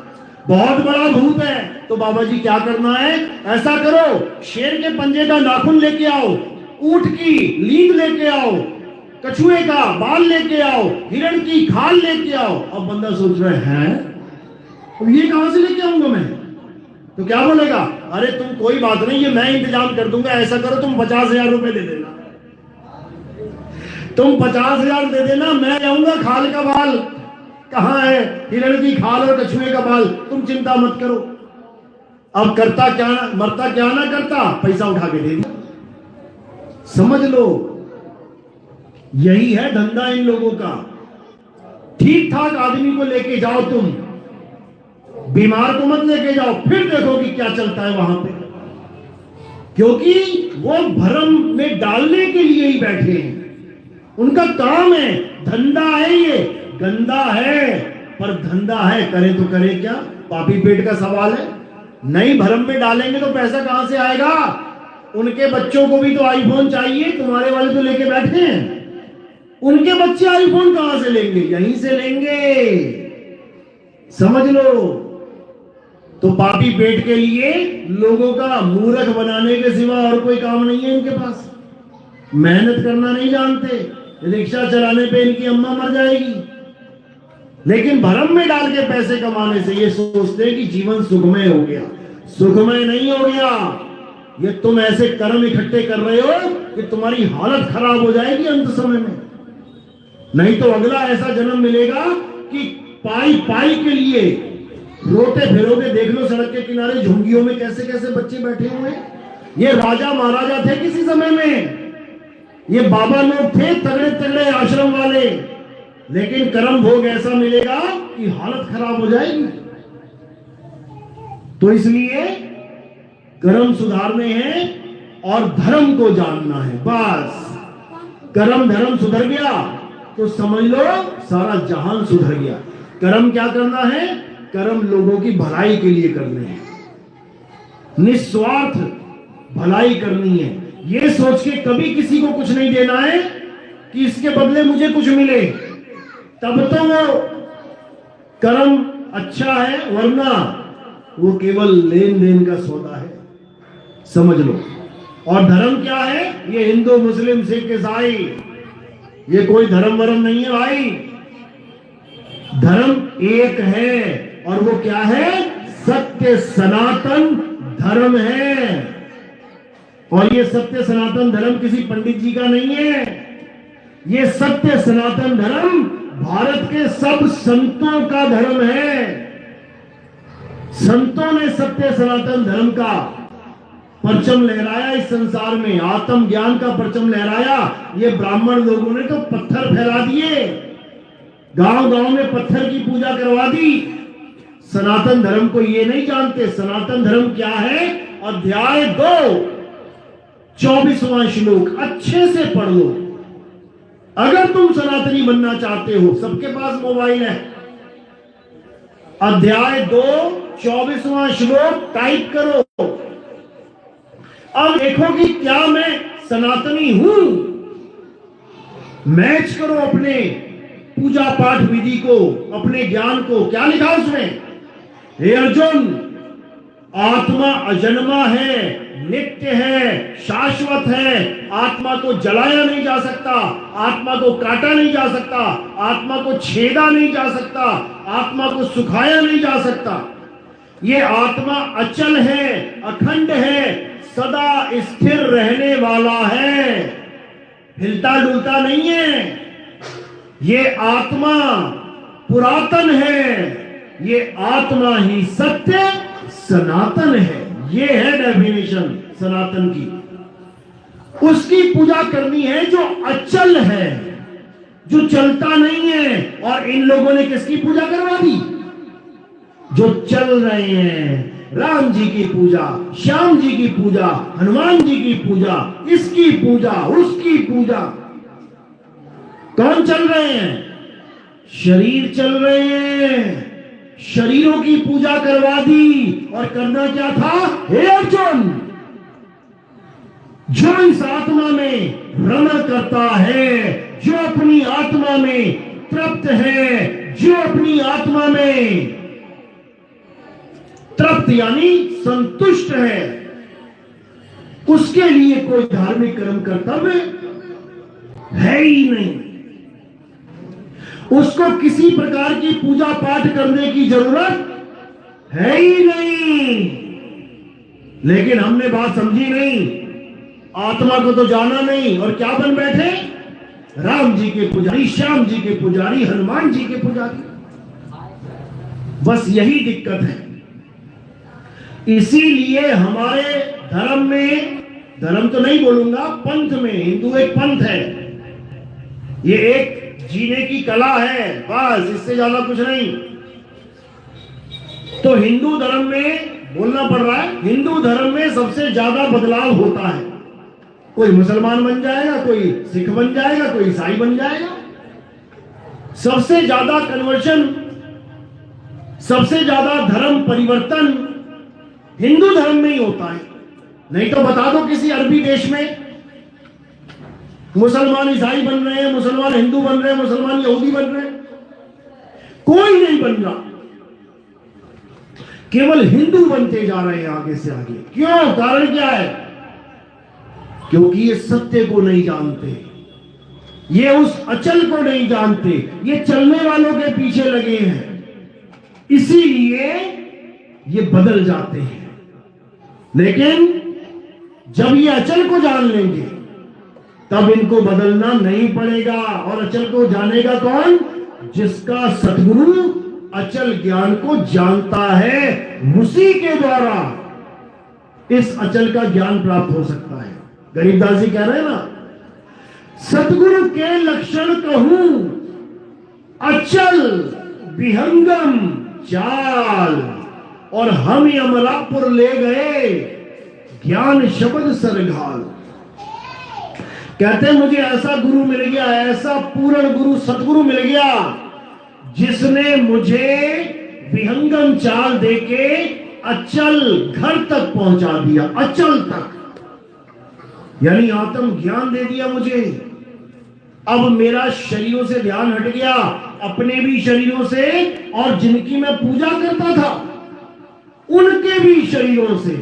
S2: बहुत बड़ा भूत है। तो बाबा जी क्या करना है, ऐसा करो, शेर के पंजे का नाखून लेके आओ, ऊंट की लीद लेके आओ, कछुए का बाल लेके आओ, हिरण की खाल लेके आओ। अब बंदा सोच रहा है तो ये कहां से लेके आऊंगा मैं, तो क्या बोलेगा, अरे तुम कोई बात नहीं, ये मैं इंतजाम कर दूंगा, ऐसा करो तुम 50,000 रुपए दे देना, तुम 50,000 दे देना, मैं जाऊंगा, खाल का बाल कहां है, हिरण की खाल और कछुए का बाल, तुम चिंता मत करो। अब करता क्या ना, मरता क्या ना करता, पैसा उठा के दे दिया। समझ लो यही है धंधा इन लोगों का। ठीक ठाक आदमी को लेके जाओ तुम, बीमार को मत लेके जाओ, फिर देखो कि क्या चलता है वहां पे, क्योंकि वो भ्रम में डालने के लिए ही बैठे हैं, उनका काम है, धंधा है, ये गंदा है पर धंधा है, करे तो करे क्या, पापी पेट का सवाल है। नहीं भ्रम में डालेंगे तो पैसा कहां से आएगा, उनके बच्चों को भी तो आईफोन चाहिए, तुम्हारे वाले तो लेके बैठे हैं, उनके बच्चे आईफोन कहां से लेंगे, यहीं से लेंगे, समझ लो। तो पापी पेट के लिए लोगों का मूर्ख बनाने के सिवा और कोई काम नहीं है इनके पास, मेहनत करना नहीं जानते, रिक्शा चलाने पे इनकी अम्मा मर जाएगी, लेकिन भ्रम में डाल के पैसे कमाने से ये सोचते हैं कि जीवन सुखमय हो गया। सुखमय नहीं हो गया, ये तुम ऐसे कर्म इकट्ठे कर रहे हो कि तुम्हारी हालत खराब हो जाएगी अंत समय में। नहीं तो अगला ऐसा जन्म मिलेगा कि पाई पाई के लिए रोते फिरोगे। देख लो सड़क के किनारे झुंगियों में कैसे कैसे बच्चे बैठे हुए हैं। ये राजा महाराजा थे किसी समय में, ये बाबा लोग थे तगड़े तगड़े आश्रम वाले, लेकिन कर्म भोग ऐसा मिलेगा कि हालत खराब हो जाएगी। तो इसलिए कर्म सुधारने हैं और धर्म को जानना है। बस कर्म धर्म सुधर गया तो समझ लो सारा जहान सुधर गया। कर्म क्या करना है? कर्म लोगों की भलाई के लिए करने हैं, निस्वार्थ भलाई करनी है। ये सोच के कभी किसी को कुछ नहीं देना है कि इसके बदले मुझे कुछ मिले, तब तो वो कर्म अच्छा है, वरना वो केवल लेन देन का सौदा है, समझ लो। और धर्म क्या है? ये हिंदू मुस्लिम सिख ईसाई, ये कोई धर्म वरम नहीं है भाई। धर्म एक है और वो क्या है? सत्य सनातन धर्म है। और ये सत्य सनातन धर्म किसी पंडित जी का नहीं है, ये सत्य सनातन धर्म भारत के सब संतों का धर्म है। संतों ने सत्य सनातन धर्म का परचम लहराया इस संसार में, आत्म ज्ञान का परचम लहराया। ये ब्राह्मण लोगों ने तो पत्थर फैला दिए, गांव गांव में पत्थर की पूजा करवा दी। सनातन धर्म को ये नहीं जानते। सनातन धर्म क्या है? अध्याय 2 24वां श्लोक अच्छे से पढ़ लो। अगर तुम सनातनी बनना चाहते हो, सबके पास मोबाइल है, अध्याय 2 24वां श्लोक टाइप करो। अब देखो कि क्या मैं सनातनी हूं। मैच करो अपने पूजा पाठ विधि को, अपने ज्ञान को। क्या लिखा उसमें? हे अर्जुन, आत्मा अजन्मा है, नित्य है, शाश्वत है। आत्मा को जलाया नहीं जा सकता, आत्मा को काटा नहीं जा सकता, आत्मा को छेदा नहीं जा सकता, आत्मा को सुखाया नहीं जा सकता। ये आत्मा अचल है, अखंड है, सदा स्थिर रहने वाला है, हिलता डुलता नहीं है। ये आत्मा पुरातन है, ये आत्मा ही सत्य सनातन है। ये है डेफिनेशन सनातन की। उसकी पूजा करनी है जो अचल है, जो चलता नहीं है। और इन लोगों ने किसकी पूजा करवा दी? जो चल रहे हैं। राम जी की पूजा, श्याम जी की पूजा, हनुमान जी की पूजा, इसकी पूजा, उसकी पूजा। कौन चल रहे हैं? शरीर चल रहे हैं। शरीरों की पूजा करवा दी। और करना क्या था? हे अर्जुन, जो इस आत्मा में रमण करता है, जो अपनी आत्मा में तृप्त है, जो अपनी आत्मा में तृप्त यानी संतुष्ट है, उसके लिए कोई धार्मिक कर्म कर्तव्य है ही नहीं। उसको किसी प्रकार की पूजा पाठ करने की जरूरत है ही नहीं। लेकिन हमने बात समझी नहीं, आत्मा को तो जाना नहीं, और क्या बन बैठे? राम जी के पुजारी, श्याम जी के पुजारी, हनुमान जी के पुजारी। बस यही दिक्कत है। इसीलिए हमारे धर्म में, धर्म तो नहीं बोलूंगा, पंथ में, हिंदू एक पंथ है, ये एक जीने की कला है, बस इससे ज्यादा कुछ नहीं। तो हिंदू धर्म में बोलना पड़ रहा है, हिंदू धर्म में सबसे ज्यादा बदलाव होता है। कोई मुसलमान बन जाएगा, कोई सिख बन जाएगा, कोई ईसाई बन जाएगा। सबसे ज्यादा कन्वर्शन, सबसे ज्यादा धर्म परिवर्तन हिंदू धर्म में ही होता है। नहीं तो बता दो किसी अरबी देश में मुसलमान ईसाई बन रहे हैं, मुसलमान हिंदू बन रहे हैं, मुसलमान यहूदी बन रहे हैं, कोई नहीं बन रहा। केवल हिंदू बनते जा रहे हैं आगे से आगे। क्यों? कारण क्या है? क्योंकि ये सत्य को नहीं जानते, ये उस अचल को नहीं जानते, ये चलने वालों के पीछे लगे हैं, इसीलिए ये बदल जाते हैं। लेकिन जब ये अचल को जान लेंगे तब इनको बदलना नहीं पड़ेगा। और अचल को जानेगा कौन? जिसका सतगुरु अचल ज्ञान को जानता है, उसी के द्वारा इस अचल का ज्ञान प्राप्त हो सकता है। गरीबदास जी कह रहे हैं ना, सतगुरु के लक्षण कहूं अचल विहंगम चाल, और हम अमरापुर ले गए ज्ञान शब्द सरघाल। कहते मुझे ऐसा गुरु मिल गया, ऐसा पूर्ण गुरु सतगुरु मिल गया, जिसने मुझे विहंगम चाल देके अचल घर तक पहुंचा दिया, अचल तक, यानी आत्म ज्ञान दे दिया मुझे। अब मेरा शरीरों से ध्यान हट गया, अपने भी शरीरों से और जिनकी मैं पूजा करता था उनके भी शरीरों से,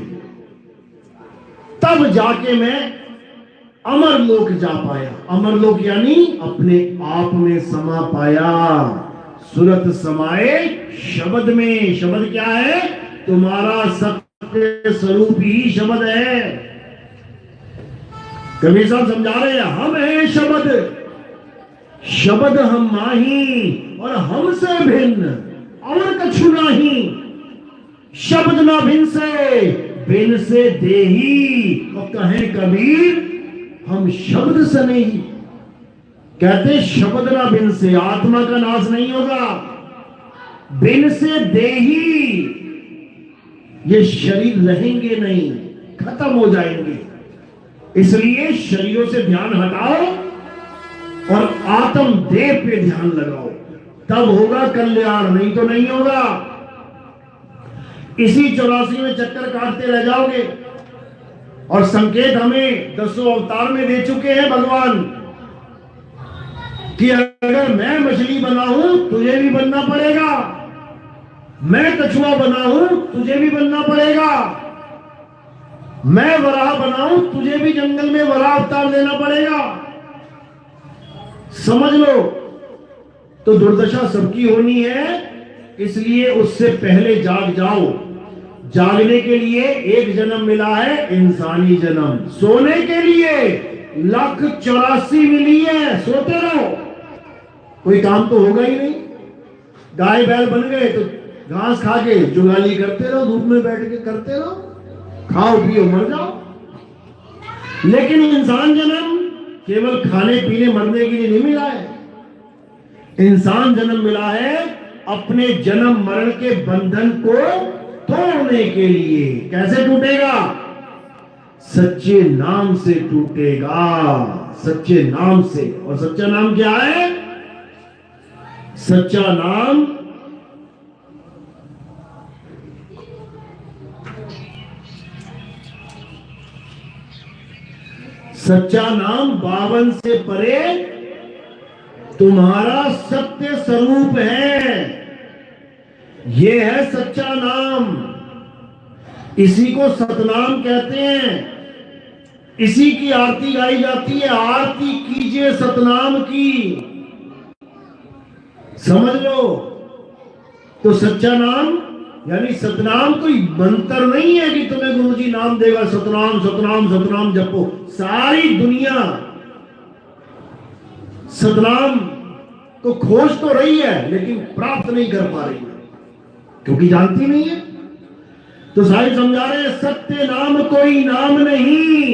S2: तब जाके मैं अमरलोक जा पाया। अमरलोक यानी अपने आप में समा पाया। सुरत समाए शब्द में। शब्द क्या है? तुम्हारा सत्य स्वरूप ही शब्द है। कबीर साहब समझा रहे हैं, हम हैं शब्द, शब्द हम माही और हमसे भिन्न और कछु नाही। शब्द ना भिन्न से देही, और कहे कबीर हम शब्द से नहीं। कहते शब्द ना भिन्न से, आत्मा का नाश नहीं होगा। भिन्न से देही, ये शरीर रहेंगे नहीं, खत्म हो जाएंगे। इसलिए शरीरों से ध्यान हटाओ और आत्म देह पे ध्यान लगाओ, तब होगा कल्याण, नहीं तो नहीं होगा। इसी 84 में चक्कर काटते रह जाओगे। और संकेत हमें 10 अवतार में दे चुके हैं भगवान कि अगर मैं मछली बना हूं तुझे भी बनना पड़ेगा, मैं कछुआ बना हूं तुझे भी बनना पड़ेगा, मैं वराह बनाऊं तुझे भी जंगल में वराह अवतार लेना पड़ेगा। समझ लो। तो दुर्दशा सबकी होनी है, इसलिए उससे पहले जाग जाओ। जागने के लिए एक जन्म मिला है, इंसानी जन्म। सोने के लिए 1,84,000 मिली है, सोते रहो, कोई काम तो होगा ही नहीं। गाय बैल बन गए तो घास खा के जुगाली करते रहो, धूप में बैठ के करते रहो, खाओ पियो मर जाओ। लेकिन इंसान जन्म केवल खाने पीने मरने के लिए नहीं मिला है। इंसान जन्म मिला है अपने जन्म मरण के बंधन को तोड़ने के लिए। कैसे टूटेगा? सच्चे नाम से टूटेगा, सच्चे नाम से। और सच्चा नाम क्या है? सच्चा नाम सच्चा नाम 52 से परे तुम्हारा सत्य स्वरूप है। ये है सच्चा नाम। इसी को सतनाम कहते हैं। इसी की आरती गाई जाती है, आरती कीजिए सतनाम की। समझ लो। तो सच्चा नाम यानी सतनाम कोई मंत्र नहीं है कि तुम्हें गुरुजी नाम देगा सतनाम सतनाम सतनाम जपो। सारी दुनिया सतनाम को खोज तो रही है लेकिन प्राप्त नहीं कर पा रही है, क्योंकि जानती नहीं है। तो साहिब समझा रहे हैं, सत्य नाम कोई नाम नहीं,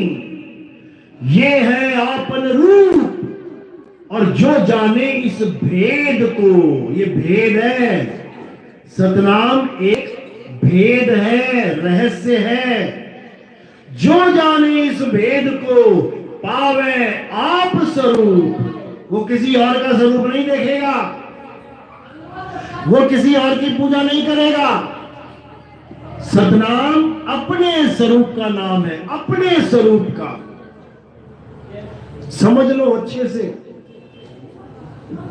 S2: ये है आपन रूप। और जो जाने इस भेद को, ये भेद है। सतनाम एक भेद है, रहस्य है। जो जाने इस भेद को पावे आप स्वरूप, वो किसी और का स्वरूप नहीं देखेगा, वो किसी और की पूजा नहीं करेगा। सतनाम अपने स्वरूप का नाम है, अपने स्वरूप का। समझ लो अच्छे से।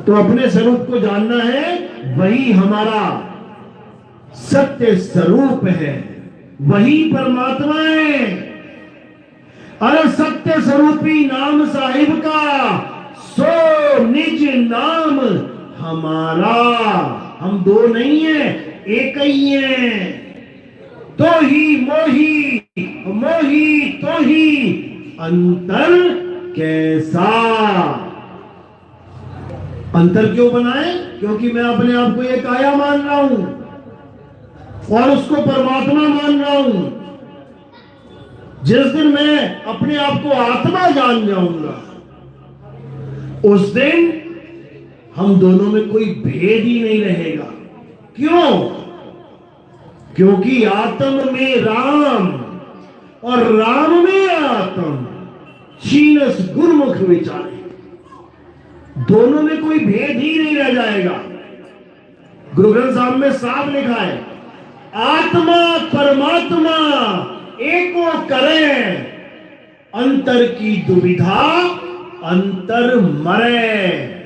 S2: तो अपने स्वरूप को जानना है, वही हमारा सत्य स्वरूप है, वही परमात्मा है। अरे सत्य स्वरूपी नाम साहिब का, सो निज नाम हमारा। हम दो नहीं है, एक ही है। तो ही मोही मोही तो ही अंतर कैसा। अंतर क्यों बनाए? क्योंकि मैं अपने आप को एक काया मान रहा हूं और उसको परमात्मा मान रहा हूं। जिस दिन मैं अपने आप को आत्मा जान जाऊंगा, उस दिन हम दोनों में कोई भेद ही नहीं रहेगा। क्यों? क्योंकि आत्म में राम और राम में आत्म, शीनस गुरुमुख विचारे, दोनों में कोई भेद ही नहीं रह जाएगा। गुरु ग्रंथ साहब में साफ लिखा है, आत्मा परमात्मा एको करें, अंतर की दुविधा अंतर मरे।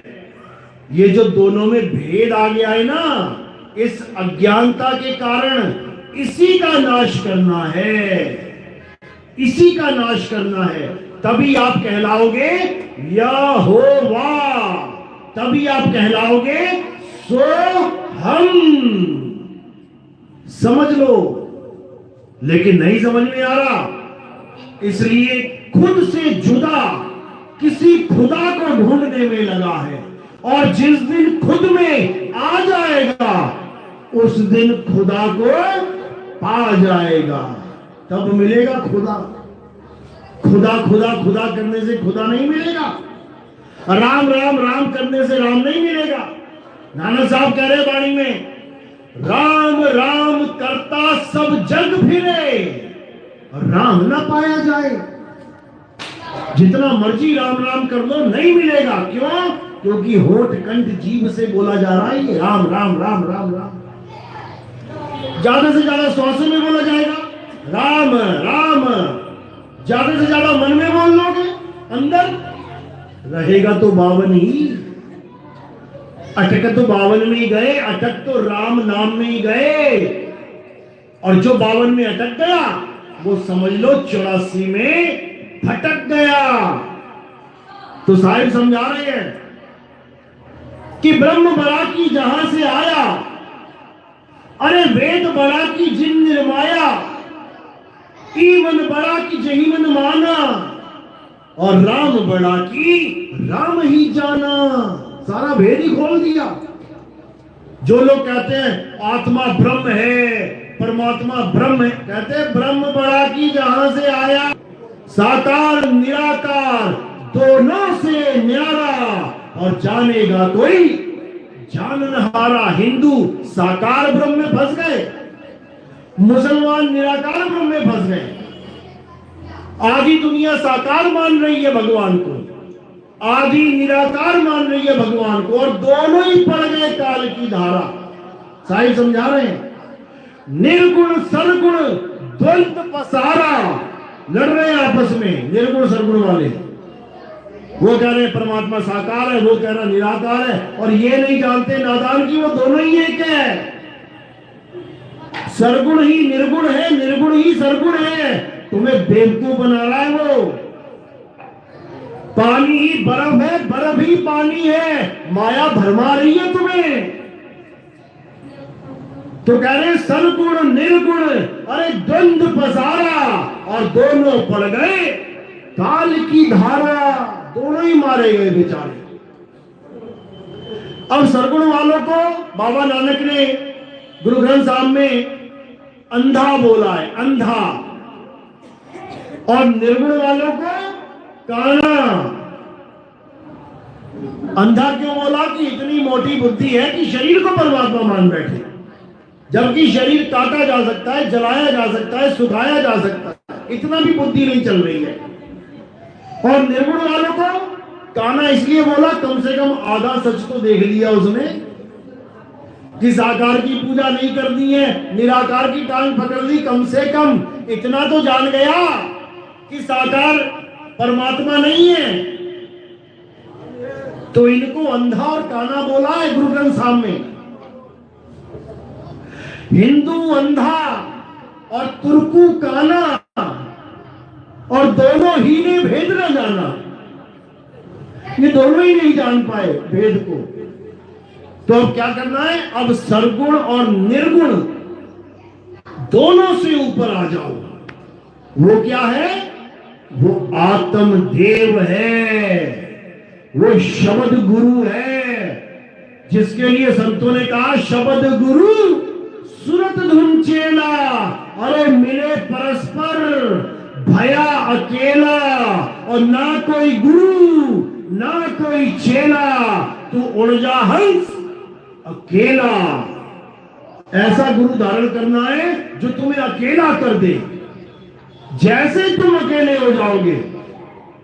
S2: ये जो दोनों में भेद आ गया है ना, इस अज्ञानता के कारण इसी का नाश करना है, इसी का नाश करना है। तभी आप कहलाओगे यहोवा, तभी आप कहलाओगे सो हम। समझ लो, लेकिन नहीं समझ में आ रहा, इसलिए खुद से जुदा किसी खुदा को ढूंढने में लगा है। और जिस दिन खुद में आ जाएगा, उस दिन खुदा को पा जाएगा, तब मिलेगा खुदा। खुदा खुदा खुदा करने से खुदा नहीं मिलेगा, राम राम राम करने से राम नहीं मिलेगा। नाना साहब कह रहे वाणी में, राम राम करता सब जग फिरे, राम ना पाया जाए। जितना मर्जी राम राम कर लो, नहीं मिलेगा। क्यों? क्योंकि होठ कंठ जीभ से बोला जा रहा है ये राम राम राम राम राम। ज्यादा से ज्यादा श्वासों में बोला जाएगा राम राम, ज्यादा से ज्यादा मन में बोल लोगे, अंदर रहेगा तो 52 ही। अटक तो 52 में ही गए, अटक तो राम नाम में ही गए। और जो 52 में अटक गया, वो समझ लो 84 में भटक गया। तो साहिब समझा रहे हैं कि ब्रह्म बड़ा की जहां से आया, अरे वेद बड़ा की जिन निर्माया, ईवन बड़ा की जही मन माना, और राम बड़ा की राम ही जाना। सारा भेद ही खोल दिया। जो लोग कहते हैं आत्मा ब्रह्म है, परमात्मा ब्रह्म है, कहते हैं ब्रह्म बड़ा की जहां से आया, साकार निराकार दोनों से न्यारा, और जानेगा कोई जाननहारा। हिंदू साकार ब्रह्म में फंस गए, मुसलमान निराकार ब्रह्म में फंस गए। आधी दुनिया साकार मान रही है भगवान को, आधी निराकार मान रही है भगवान को, और दोनों ही पड़ गए काल की धारा। साहिब समझा रहे हैं, निर्गुण सरगुण द्वंद पसारा, लड़ रहे हैं आपस में निर्गुण सरगुण वाले। वो कह रहे हैं परमात्मा साकार है, वो कह रहा निराकार है, और ये नहीं जानते नादान की वो दोनों ही एक है। सरगुण ही निर्गुण है, निर्गुण ही सरगुण है। तुम्हें बेवकूफ बना रहा है वो। पानी ही बर्फ है, बर्फ ही पानी है, माया भरमा रही है तुम्हें। तो कह रहे सरगुण निर्गुण, अरे द्वंद पसारा, और दोनों पड़ गए काल की धारा, दोनों ही मारे गए बेचारे। अब सरगुण वालों को बाबा नानक ने गुरु ग्रंथ साहब में अंधा बोला है, अंधा, और निर्गुण वालों को काना। अंधा क्यों बोला? कि इतनी मोटी बुद्धि है कि शरीर को परमात्मा मान बैठे, जबकि शरीर काटा जा सकता है, जलाया जा सकता है, सुखाया जा सकता है, इतना भी बुद्धि नहीं चल रही है। और निर्गुण वालों को काना इसलिए बोला, कम से कम आधा सच तो देख लिया उसने, कि साकार की पूजा नहीं करनी है, निराकार की टांग पकड़ ली, कम से कम इतना तो जान गया कि साकार परमात्मा नहीं है। तो इनको अंधा और काना बोला है गुरु ग्रंथ साहब में। हिंदू अंधा और तुर्कू काना, और दोनों ही ने भेद न जाना, ये दोनों ही नहीं जान पाए भेद को। तो अब क्या करना है? अब सरगुण और निर्गुण दोनों से ऊपर आ जाओ। वो क्या है? वो आत्म देव है, वो शब्द गुरु है, जिसके लिए संतों ने कहा शब्द गुरु सुरत धुन चेला। अरे मिले परस्पर भया अकेला, और ना कोई गुरु ना कोई चेला, तू उड़ जा हंस अकेला। ऐसा गुरु धारण करना है जो तुम्हें अकेला कर दे। जैसे तुम अकेले हो जाओगे,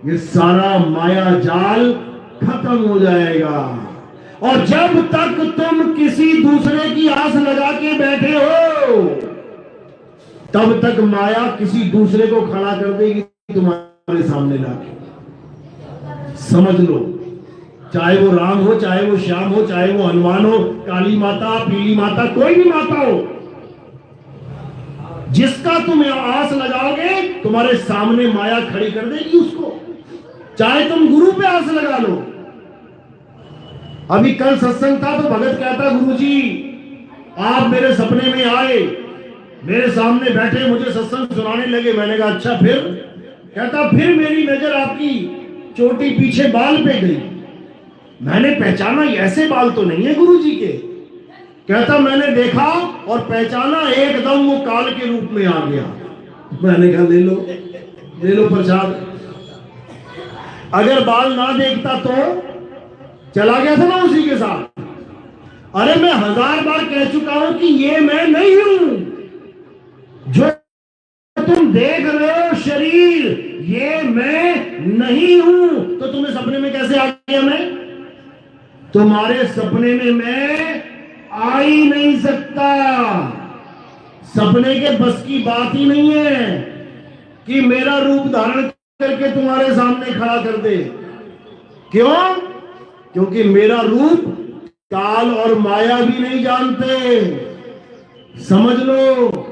S2: ये सारा माया जाल खत्म हो जाएगा। और जब तक तुम किसी दूसरे की आस लगा के बैठे हो, तब तक माया किसी दूसरे को खड़ा कर देगी तुम्हारे सामने लाके। समझ लो, चाहे वो राम हो, चाहे वो श्याम हो, चाहे वो हनुमान हो, काली माता, पीली माता, कोई भी माता हो, जिसका तुम आस लगाओगे तुम्हारे सामने माया खड़ी कर देगी उसको। चाहे तुम गुरु पे आस लगा लो। अभी कल सत्संग था तो भगत कहता, गुरुजी आप मेरे सपने में आए, मेरे सामने बैठे, मुझे सत्संग सुनाने लगे। मैंने कहा अच्छा फिर? कहता फिर मेरी नजर आपकी चोटी पीछे बाल पे गई। मैंने पहचाना ऐसे बाल तो नहीं है गुरुजी के। कहता मैंने देखा और पहचाना, एकदम वो काल के रूप में आ गया। मैंने कहा ले लो प्रसाद। अगर बाल ना देखता तो चला गया था ना उसी के साथ। अरे मैं 1000 बार कह चुका हूं कि ये मैं नहीं हूं, जो तुम देख रहे हो शरीर, ये मैं नहीं हूं। तो तुम्हें सपने में कैसे आ गया मैं? तुम्हारे सपने में मैं आ ही नहीं सकता। सपने के बस की बात ही नहीं है कि मेरा रूप धारण करके तुम्हारे सामने खड़ा कर दे। क्यों? क्योंकि मेरा रूप काल और माया भी नहीं जानते। समझ लो,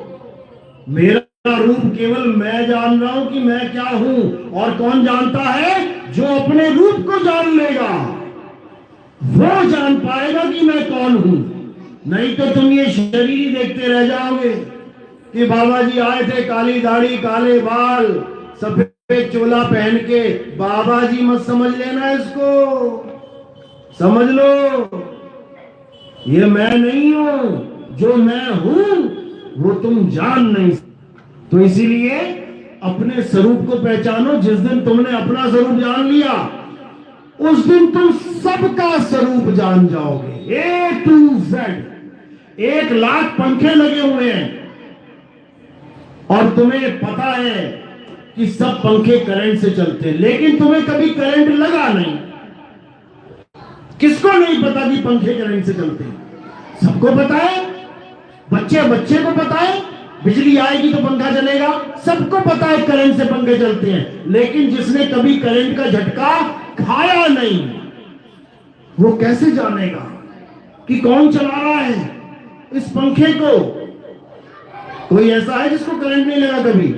S2: मेरा रूप केवल मैं जान रहा हूं कि मैं क्या हूं। और कौन जानता है? जो अपने रूप को जान लेगा वो जान पाएगा कि मैं कौन हूं। नहीं तो तुम ये शरीर ही देखते रह जाओगे कि बाबा जी आए थे, काली दाढ़ी, काले बाल, सफेद चोला पहन के। बाबा जी मत समझ लेना इसको, समझ लो ये मैं नहीं हूं। जो मैं हूं वो तुम जान नहीं। तो इसीलिए अपने स्वरूप को पहचानो। जिस दिन तुमने अपना स्वरूप जान लिया, उस दिन तुम सबका स्वरूप जान जाओगे, A to Z। 1,00,000 पंखे लगे हुए हैं और तुम्हें पता है कि सब पंखे करंट से चलते हैं, लेकिन तुम्हें कभी करंट लगा नहीं। किसको नहीं पता कि पंखे करंट से चलते हैं? सबको पता है। बच्चे को पता है बिजली आएगी तो पंखा चलेगा। सबको पता है करंट से पंखे चलते हैं। लेकिन जिसने कभी करंट का झटका खाया नहीं, वो कैसे जानेगा कि कौन चला रहा है इस पंखे को? कोई ऐसा है जिसको करंट नहीं लगा कभी?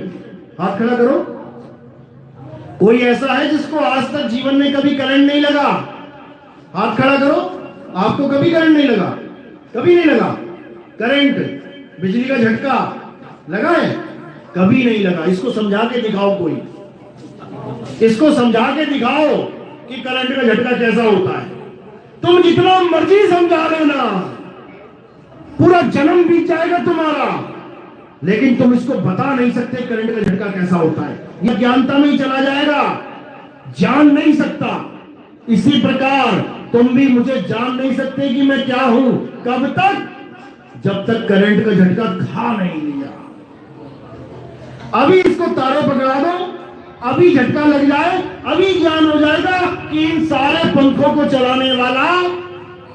S2: हाथ खड़ा करो। कोई ऐसा है जिसको आज तक जीवन में कभी करंट नहीं लगा? हाथ खड़ा करो। आपको कभी करंट नहीं लगा? कभी नहीं लगा करंट, बिजली का झटका लगा है? कभी नहीं लगा। इसको समझा के दिखाओ, कोई इसको समझा के दिखाओ कि करंट का झटका कैसा होता है। तुम जितना मर्जी समझा लेना, पूरा जन्म बीत जाएगा तुम्हारा, लेकिन तुम इसको बता नहीं सकते करंट का झटका कैसा होता है। यह ज्ञानता में ही चला जाएगा, जान नहीं सकता। इसी प्रकार तुम भी मुझे जान नहीं सकते कि मैं क्या हूं। कब तक? जब तक करंट का झटका खा नहीं लिया। अभी इसको तारों पकड़ा दो, अभी झटका लग जाए, अभी ज्ञान हो जाएगा कि इन सारे पंखों को चलाने वाला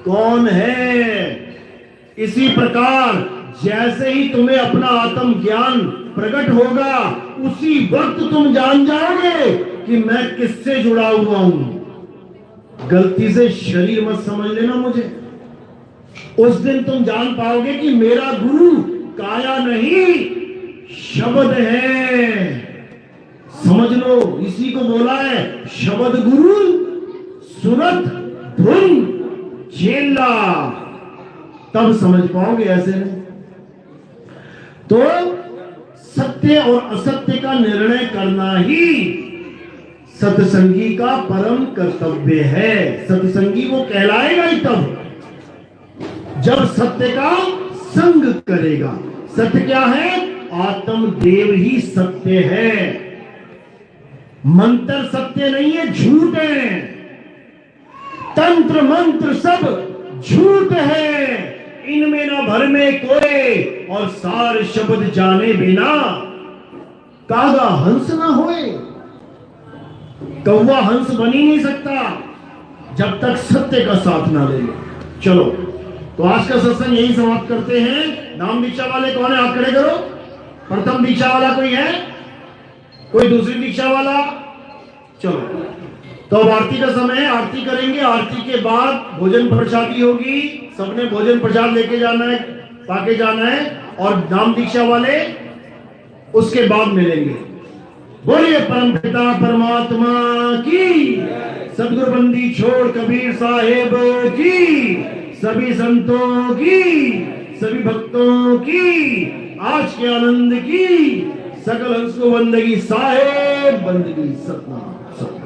S2: कौन है। इसी प्रकार जैसे ही तुम्हें अपना आत्म ज्ञान प्रकट होगा, उसी वक्त तुम जान जाओगे कि मैं किससे जुड़ा हुआ हूं। गलती से शरीर मत समझ लेना मुझे। उस दिन तुम जान पाओगे कि मेरा गुरु काया नहीं, शब्द है। समझ लो, इसी को बोला है शब्द गुरु सुरत धुन चेला। तब समझ पाओगे, ऐसे नहीं। तो सत्य और असत्य का निर्णय करना ही सत्संगी का परम कर्तव्य है। सत्संगी वो कहलाएगा ही तब जब सत्य का संग करेगा। सत्य क्या है? आत्मदेव ही सत्य है। मंत्र सत्य नहीं है, झूठ है। तंत्र मंत्र सब झूठ है। इनमें ना भर में कोई और सार शब्द जाने बिना कागा हंस ना होए। कौवा हंस बन ही नहीं सकता जब तक सत्य का साथ ना ले। चलो तो आज का सत्संग यही समाप्त करते हैं। नाम दीक्षा वाले कौन है? हाथ खड़े करो। प्रथम दीक्षा वाला कोई है? कोई दूसरी दीक्षा वाला? चलो तो अब आरती का समय है, आरती करेंगे। आरती के बाद भोजन प्रसादी होगी। सबने भोजन प्रसाद लेके जाना है, पाके जाना है। और नाम दीक्षा वाले उसके बाद मिलेंगे। बोलिए परम पिता परमात्मा की, सदगुरु बंदी छोड़ कबीर साहेब की, सभी संतों की, सभी भक्तों की, आज के आनंद की, सकल हंस को बंदगी साहेब बंदगी सतनाम सतनाम।